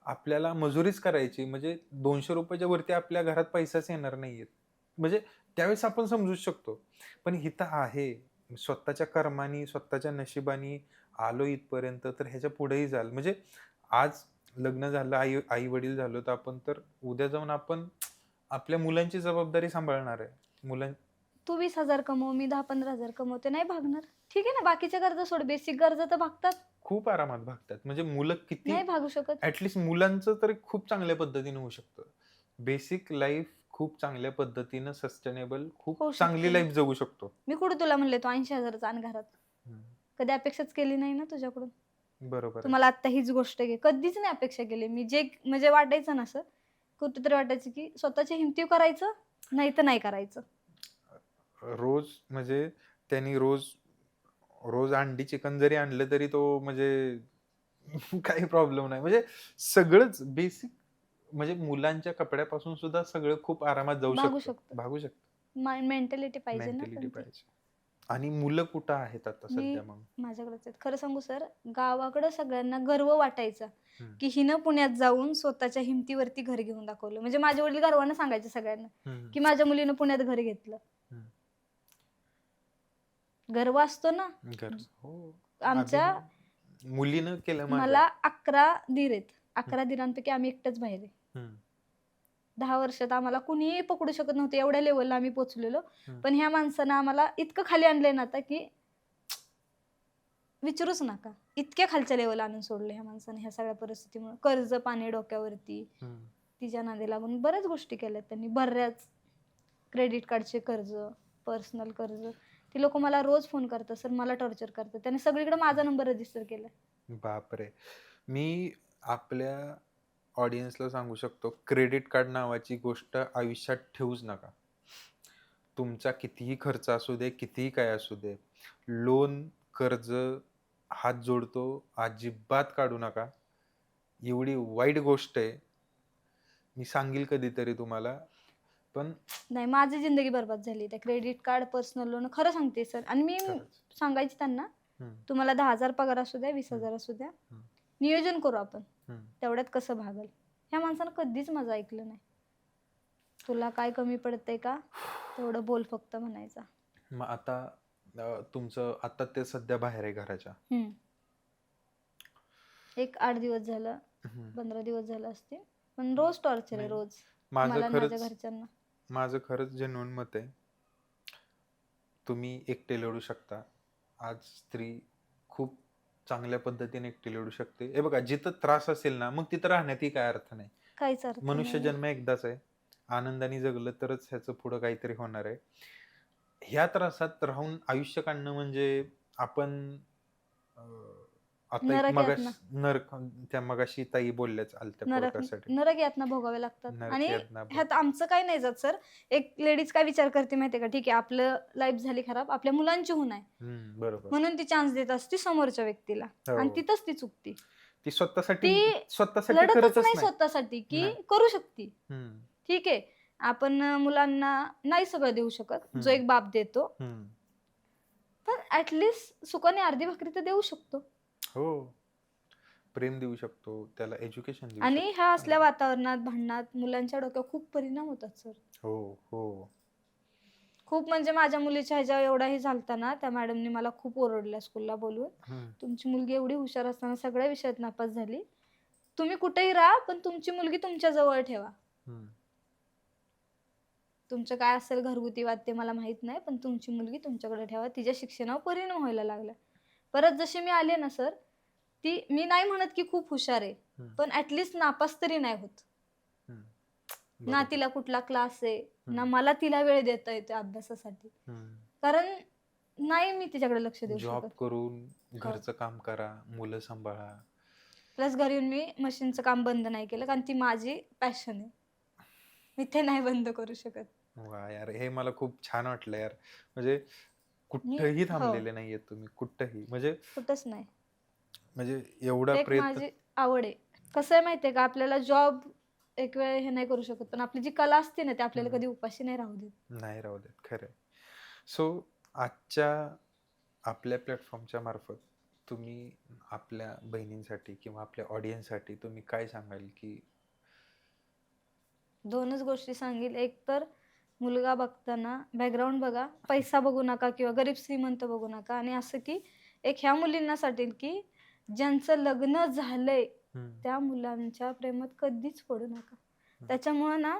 आपल्याला मजुरीच करायची, म्हणजे 200 रुपयाच्या वरती आपल्या घरात पैसाच येणार नाहीयेत, म्हणजे त्यावेळेस आपण समजू शकतो. पण इथं आहे, स्वतःच्या कर्मानी स्वतःच्या नशिबानी आलो इथपर्यंत, तर ह्याच्या पुढेही जाल. म्हणजे आज लग्न झालं, आई आई वडील झालो, तर आपण तर उद्या जाऊन आपण आपल्या मुलांची जबाबदारी सांभाळणार आहे. मुलां तू 20,000 कमव, मी 10-15,000 कमवते, नाही भागणार. ठीक आहे ना, बाकीच्या गरजा सोड, बेसिक गरजा तर भागतात. खूप आरामात भागतात. म्हणजे मुलं किती, नाही भागू शकत. ऍटलिस्ट मुलांचं तरी खूप चांगल्या पद्धतीने होऊ शकतं. बेसिक लाईफ खूप चांगल्या पद्धतीनं सस्टेनेबल, खूप होऊ चांगली शकते ना. लाईफ जगू शकतो. मी कुठे तुला म्हणले तू 80,000चा आण घरात, हम्म, कधी अपेक्षाच केली नाही ना तुझ्याकडून. बरोबर आहे. तुम्हाला आता हीच गोष्ट घे, कधीच नाही अपेक्षा केली मी. जे म्हणजे वाटायचं ना असं, कुठेतरी वाटायचं की स्वतःच्या हिमतीव करायचं, नाही तर नाही करायचं. रोज म्हणजे त्यांनी रोज रोज अंडी चिकन जरी आणलं तरी तो म्हणजे काही प्रॉब्लेम नाही. म्हणजे सगळंच बेसिक, म्हणजे मुलांच्या कपड्यापासून सुद्धा सगळं खूप आरामात जाऊ भागू शकतं, शकतं. भागू शकतं. मेंटॅलिटी पाहिजे ना मेंटॅलिटी पण ती. पाहिजे. आणि मुलं कुठं आहेत आता मी सध्या मग? माझ्याकडेच आहेत. खरं सांगू सर, गावाकडं सगळ्यांना गर्व वाटायचा हम्म, की हिनं पुण्यात जाऊन स्वतःच्या हिमतीवरती घर घेऊन दाखवलं. म्हणजे माझे वडील गर्वानं सांगायचे सगळ्यांना हम्म, की माझ्या मुलीनं पुण्यात घर घेतलं. हम्म. गर्व असतो ना. गरज हो. आमच्या मुलीनं केलं माझ्या. मला 11 दीर आहेत. 11 दिरांपैकी आम्ही एकटंच बाहेर आहे. हम्म, 10 वर्षात आम्हाला कुणीही पकडू शकत नव्हतं, एवढ्या लेवलला आम्ही पोहोचलेलो. हम्म. पण ह्या माणसानं आम्हाला इतकं खाली आणलंय ना आता की विचारूच नका. इतक्या खालच्या लेवलला आणून सोडलं ह्या माणसाने ह्या सगळ्या परिस्थितीमुळे. कर्ज पाणी डोक्यावरती, हम्म, तिच्या नादी लागून बऱ्याच गोष्टी केल्यात त्यांनी. बऱ्याच क्रेडिट कार्डचे कर्ज, पर्सनल कर्ज. ती लोक मला रोज फोन करतात, सर मला टॉर्चर करतात. त्याने सगळीकडे माझा नंबर रजिस्टर केला. बापरे. मी आपल्या ऑडियन्सला सांगू शकतो, क्रेडिट कार्ड नावाची गोष्ट आयुष्यात ठेवूच नका. तुमचा कितीही खर्च असू दे, कितीही काय असू दे, लोन, कर्ज, हात जोडतो, अजिबात काढू नका. एवढी वाईट गोष्ट आहे, मी सांगेल कधीतरी तुम्हाला. पण नाही, माझी जिंदगी बरबाद झाली त्या क्रेडिट कार्ड, पर्सनल लोन. खरं सांगते सर. आणि मी खरंच. सांगायचे त्यांना, हम्म, तुम्हाला 10,000 पगार असू द्या, 20,000 असू द्या, हम्म, नियोजन करू आपण, हम्म. तेवढ्यात कसं भागल. ह्या माणसानं कधीच माझं ऐकलं नाही. तुला काय कमी पडतंय का, तेवढं बोल फक्त म्हणायचा. मग आता तुमचं आता ते सध्या बाहेर आहे घराच्या? एक 8 दिवस झालं, हम्म. 15 दिवस झालं असते. पण रोज टॉर्चर आहे, नाही, रोज माझं मला आणि माझ्या खरंच घरच्यांना. माझं खरंच जेन्युइन मत आहे, तुम्ही एकटे लढू शकता. आज स्त्री खूप चांगल्या पद्धतीने एकटी लढू शकते. हे बघा, जिथं त्रास असेल ना, मग तिथं राहण्यातही काय अर्थ नाही. काहीच अर्थ मनुष्य नाही. जन्म एकदाच आहे. आनंदाने जगलं तरच ह्याचं पुढं काहीतरी होणार आहे. ह्या त्रासात राहून आयुष्य काढणं म्हणजे आपण आता एक नरक यातना नरक त्या मगाशी ताई बोलल्याच आलत्या नरक पोटासाठी. नरक यातना भोगावे लागतात. नरक आणि यातना ह्यात आमचं काही नाही जात सर. एक लेडीज काय विचार करते माहितीये का, ठीक आहे आपलं लाईफ झाली खराब, आपल्या मुलांची होऊन आहे बरोबर. म्हणून ती चान्स देत असते समोरच्या व्यक्तीला, आणि हो. तिथंच ती चुकती. ती स्वतःसाठी ती स्वतःसाठी लढतच करतच नाही नाही. स्वतःसाठी की नाही. करू शकते. हम्म. ठीक आहे, आपण मुलांना नाही सगळं देऊ शकत जो एक बाप देतो, हम्म. पण ऍटलिस्ट सुखाने अर्धी भाकरी तर देऊ शकतो. हो. प्रेम देऊ शकतो, त्याला एज्युकेशन देऊ आणि ह्या शकतो. असल्या वातावरणात भांडणात मुलांच्या डोक्यावर खूप परिणाम होतात सर. हो हो. खूप म्हणजे माझ्या मुलीच्या ह्याच्या एवढाही झालता ना, त्या मॅडमने मला खूप ओरडल्या स्कूलला बोलून, हम्म. तुमची मुलगी एवढी हुशार असताना सगळ्या विषयात नापास झाली, तुम्ही कुठेही राहा पण तुमची मुलगी तुमच्या जवळ ठेवा. हम्म. तुमचं काय असेल घरगुती वाद ते मला माहित नाही, पण तुमची मुलगी तुमच्याकडे ठेवा, तिच्या शिक्षणावर परिणाम व्हायला लागला. परत जशी मी आले ना सर, ती मी नाही म्हणत की खूप हुशार आहे, पण ऍटलिस्ट नापास तरी नाही होत. हम्म. ना बरोबर. तिला कुठला क्लास आहे, ना मला तिला वेळ देता येतो अभ्यासासाठी, कारण नाही मी तिच्याकडे लक्ष देऊ जॉब शकत. करून घरचं काम करा, मुलं सांभाळा. प्लस घरी येऊन मी मशीनचं काम बंद नाही केलं, कारण ती माझी पॅशन आहे, मी ते नाही बंद करू शकत. वा यार, हे मला खूप छान वाटलं यार. म्हणजे मी कुठंही थांबलेले नाहीये तुम्ही, कुठंही. म्हणजे कुठंच नाही. म्हणजे एवढा एक प्रयत्न. माझी आवड आहे. कसं आहे माहितीये का, आपल्याला जॉब एक वेळ हे नाही करू शकत, पण आपली जी कला असते ना, ती आपल्याला कधी उपाशी नाही राहू देत. नाही राहू देत, खरंय. सो आजच्या आपल्या प्लॅटफॉर्मच्या मार्फत तुम्ही आपल्या बहिणींसाठी किंवा आपल्या ऑडियन्ससाठी तुम्ही काय सांगाल की? दोनच गोष्टी सांगेल. एक तर मुलगा बघताना बॅकग्राऊंड बघा, पैसा बघू नका किंवा गरीब श्रीमंत बघू नका. आणि असं की एक ह्या मुलींना सांगेल की ज्यांचं लग्न झालंय त्या मुलांच्या प्रेमात कधीच पडू नका. त्याच्यामुळं ना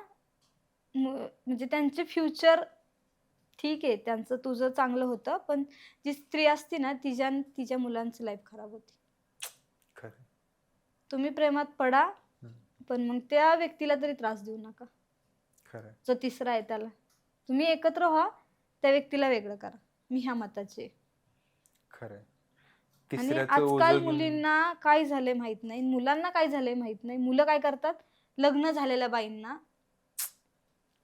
म्हणजे त्यांचे फ्युचर ठीक आहे, त्यांचं तुझं चांगलं होतं, पण जी स्त्री असते ना तिच्या मुलांचं लाईफ खराब होते. खरं. तुम्ही प्रेमात पडा, पण मग त्या व्यक्तीला तरी त्रास देऊ नका. खरं. जो तिसरा आहे त्याला तुम्ही एकत्र व्हा, त्या व्यक्तीला वेगळं करा. मी ह्या मताची आहे. खरं. आणि तिसऱ्याचं आजकाल ओझं घेऊन. मुलींना काय झालंय माहित नाही, मुलांना काय झालंय माहित नाही. मुलं काय करतात, लग्न झालेल्या बाईंना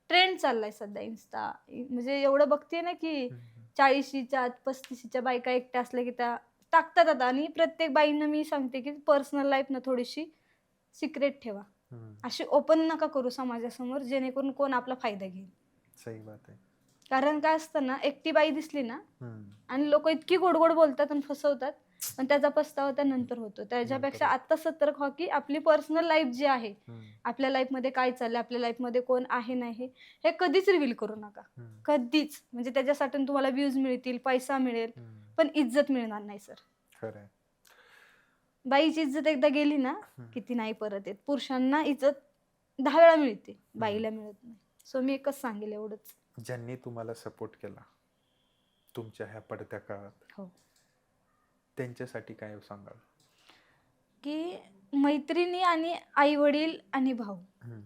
ट्रेंड चाललाय सध्या इन्स्टा, म्हणजे एवढं बघते ना की 40च्या 35च्या बायका एकट्या असल्या की त्या टाकतात आता. आणि प्रत्येक बाईंना मी सांगते की पर्सनल लाईफ ना थोडीशी सिक्रेट ठेवा, अशी ओपन नका करू समाजासमोर, जेणेकरून कोण आपला फायदा घेईल. सही बात आहे. कारण काय असतं ना, एकटी बाई दिसली ना आणि लोक इतकी गोड गोड बोलतात आणि फसवतात, पण त्याचा पस्तावा त्यानंतर होतो. त्याच्यापेक्षा आता सतर्क व्हा की आपली पर्सनल लाईफ जी आहे, आपल्या लाईफमध्ये काय चाललंय, आपल्या लाईफमध्ये कोण आहे नाही, हे कधीच रिव्हील करू नका. कधीच. म्हणजे त्याच्यासाठी तुम्हाला व्ह्यूज मिळतील, पैसा मिळेल, पण इज्जत मिळणार नाही सर. खरं. बाईची इज्जत एकदा गेली ना की ती नाही परत येत. पुरुषांना इज्जत 10 वेळा मिळते, बाईला मिळत नाही. सो मी एकच सांगेल एवढंच. ज्यांनी तुम्हाला सपोर्ट केला तुमच्या ह्या पडत्या काळात, हो, त्यांच्यासाठी काय सांगाल? की मैत्रिणी आणि आई वडील आणि भाऊ,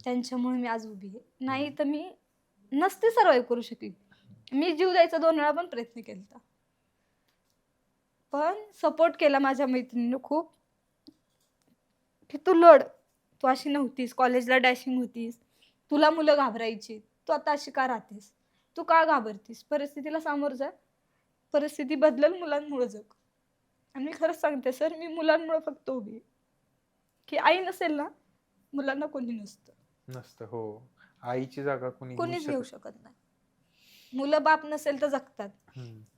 त्यांच्यामुळे मी आज उभी आहे. नाही तर मी नसते सर्वाईव्ह करू शकली. मी जीव द्यायचा 2 वेळा पण प्रयत्न केला, पण सपोर्ट केला माझ्या मैत्रिणीने खूप, की तू लढ, तू अशी नव्हतीस, कॉलेजला डॅशिंग होतीस, तुला मुलं घाबरायची, तू आता अशी का राहतेस, तू का घाबरतीस, परिस्थितीला सामोर जा, परिस्थिती बदलल, मुलांमुळे जग. आणि मी खरंच सांगते सर, मी मुलांमुळे फक्त उभी आहे. की आई नसेल ना, मुलांना कोणी नसतं. हो, आईची जागा कोणीच घेऊ शकत नाही. मुलं बाप नसेल तर जगतात,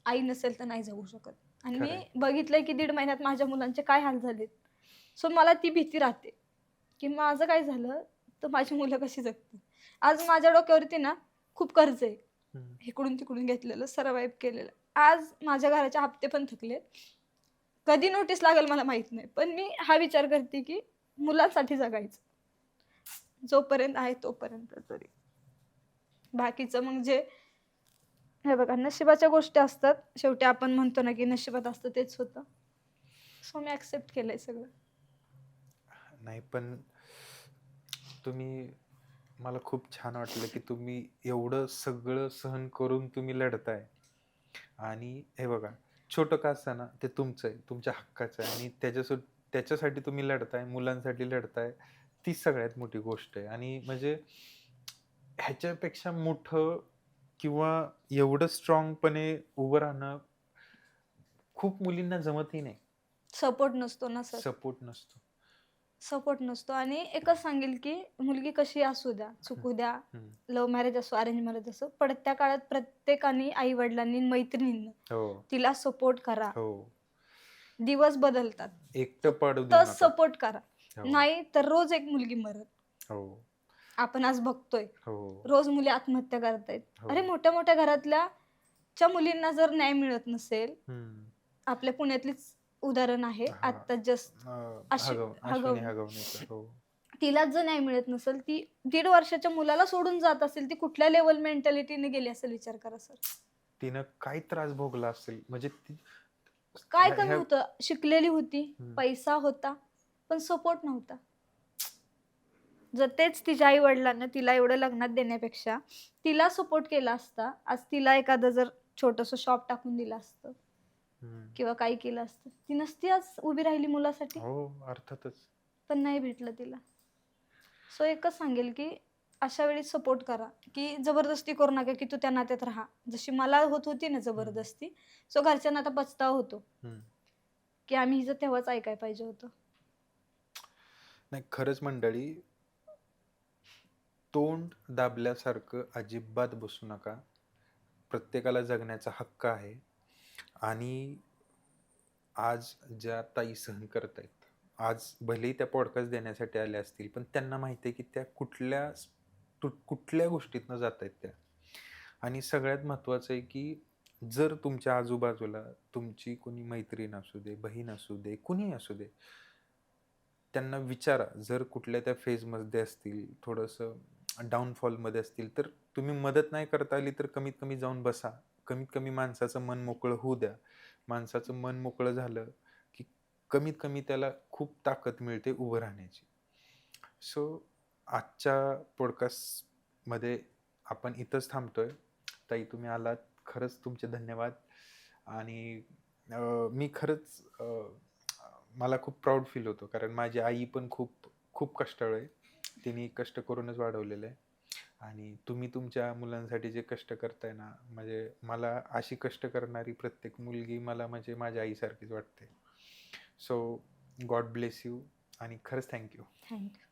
आई नसेल तर नाही जगू शकत. आणि मी बघितलंय की 1.5 महिन्यात माझ्या मुलांचे काय हाल झालेत. सो मला ती भीती राहते की माझं काय झालं तर माझी मुलं कशी जगतील. आज माझ्या डोक्यावरती ना खूप कर्ज आहे, इकडून तिकडून घेतलेलं, सर्वाईव्ह केलेलं. आज माझ्या घराचे हप्ते पण थकलेत. कधी नोटीस लागेल मला माहित नाही, पण मी हा विचार करते की मुलांसाठी जगायचं, जोपर्यंत आहे तोपर्यंत तरी. बाकीचं मग जे हे बघा, नशिबाच्या गोष्टी असतात, शेवटी आपण म्हणतो ना की नशिबात असतं तेच होतं. सो मी ऍक्सेप्ट केलंय सगळं. नाही, पण तुम्ही, मला खूप छान वाटलं की तुम्ही एवढं सगळं सहन करून तुम्ही लढताय. आणि हे बघा, छोटं का असतं ना, ते तुमचं आहे, तुमच्या हक्काचं आहे आणि त्याच्यासाठी तुम्ही लढताय, मुलांसाठी लढताय, तीच सगळ्यात मोठी गोष्ट आहे. आणि म्हणजे ह्याच्यापेक्षा मोठं किंवा एवढं स्ट्रॉंगपणे उभं राहणं खूप मुलींना जमतही नाही. सपोर्ट नसतो ना सर. सपोर्ट नसतो. सपोर्ट नसतो आणि एकच सांगेल की मुलगी कशी असू द्या, हं, चुकू द्या, हं. लव्ह मॅरेज असो, अरेंज मॅरेज असो, पडत्या काळात प्रत्येकाने आई वडिलांनी, मैत्रिणींनी हो, तिला सपोर्ट करा. हो. दिवस बदलतात. एकटं पडू फक्त देऊ नका. सपोर्ट करा. हो, नाही तर रोज एक मुलगी मरल. हो, आपण आज बघतोय. हो, रोज मुली आत्महत्या करतायत. हो. अरे मोठ्या मोठ्या घरातल्या च्या मुलींना जर न्याय मिळत नसेल, हं. आपल्या पुण्यातलीच उदाहरण आहे. हां. आता जस्ट अश्विनी हगवणे. हगवणेकर. हो. तिलाच जर न्याय मिळत नसेल, ती 1.5 वर्षाच्या मुलाला सोडून जात असेल, ती कुठल्या लेव्हल मेंटॅलिटीने गेली असेल विचार करा सर. तिनं काय त्रास भोगला असेल म्हणजे ती काय ह्या कमी ह्या होतं? शिकलेली होती, हं, पैसा होता, पण सपोर्ट नव्हता. जर तेच तिच्या आई वडिलांना तिला एवढं लग्नात देण्यापेक्षा तिला सपोर्ट केला असता, आज तिला एखादं जर छोटंसं शॉप टाकून दिलं असतं हं. किंवा काही केलं असतं, ती नसती आज उभी राहिली मुलासाठी. हो, अर्थातच. पण नाही भेटलं तिला. सो एकच सांगेल की अशा वेळी सपोर्ट करा, की जबरदस्ती करू नका की तू त्या नात्यात राहा. जशी मला होत होती ना हं, जबरदस्ती, सो घरच्यांना आता पछतावा होतो हं. की आम्ही हिचं तेव्हाच ऐकायला पाहिजे होतं. नाही खरंच मंडळी, तोंड दाबल्यासारखं अजिबात बसू नका. प्रत्येकाला जगण्याचा हक्क आहे आणि आज ज्या ताई सहन करतायत, आज भलेही त्या पॉडकास्ट देण्यासाठी आल्या असतील, पण त्यांना माहिती आहे की त्या कुठल्या गोष्टीतनं जातायत त्या. आणि सगळ्यात महत्त्वाचं आहे की जर तुमच्या आजूबाजूला तुमची कोणी मैत्रीण असू दे, बहीण असू दे, कुणीही असू दे, त्यांना विचारा जर कुठल्या त्या फेजमध्ये असतील, थोडंसं डाऊनफॉलमध्ये असतील, तर तुम्ही मदत नाही करता आली तर कमीत कमी जाऊन बसा. कमीत कमी माणसाचं मन मोकळं होऊ द्या. माणसाचं मन मोकळं झालं, की कमीत कमी त्याला खूप ताकद मिळते उभं राहण्याची. सो आजच्या पॉडकास्टमध्ये आपण इथंच थांबतोय. ताई तुम्ही आलात. खरंच तुमचे धन्यवाद. आणि मी खरंच मला खूप प्राउड फील होतो कारण माझी आई पण खूप खूप कष्टाळू आहे. तिने कष्ट करूनच वाढवलेलं आहे. आणि तुम्ही तुमच्या मुलांसाठी जे कष्ट करताय ना, म्हणजे मला अशी कष्ट करणारी प्रत्येक मुलगी मला म्हणजे माझ्या आईसारखीच वाटते. सो गॉड ब्लेस यू आणि खरंच थँक यू. थँक्यू.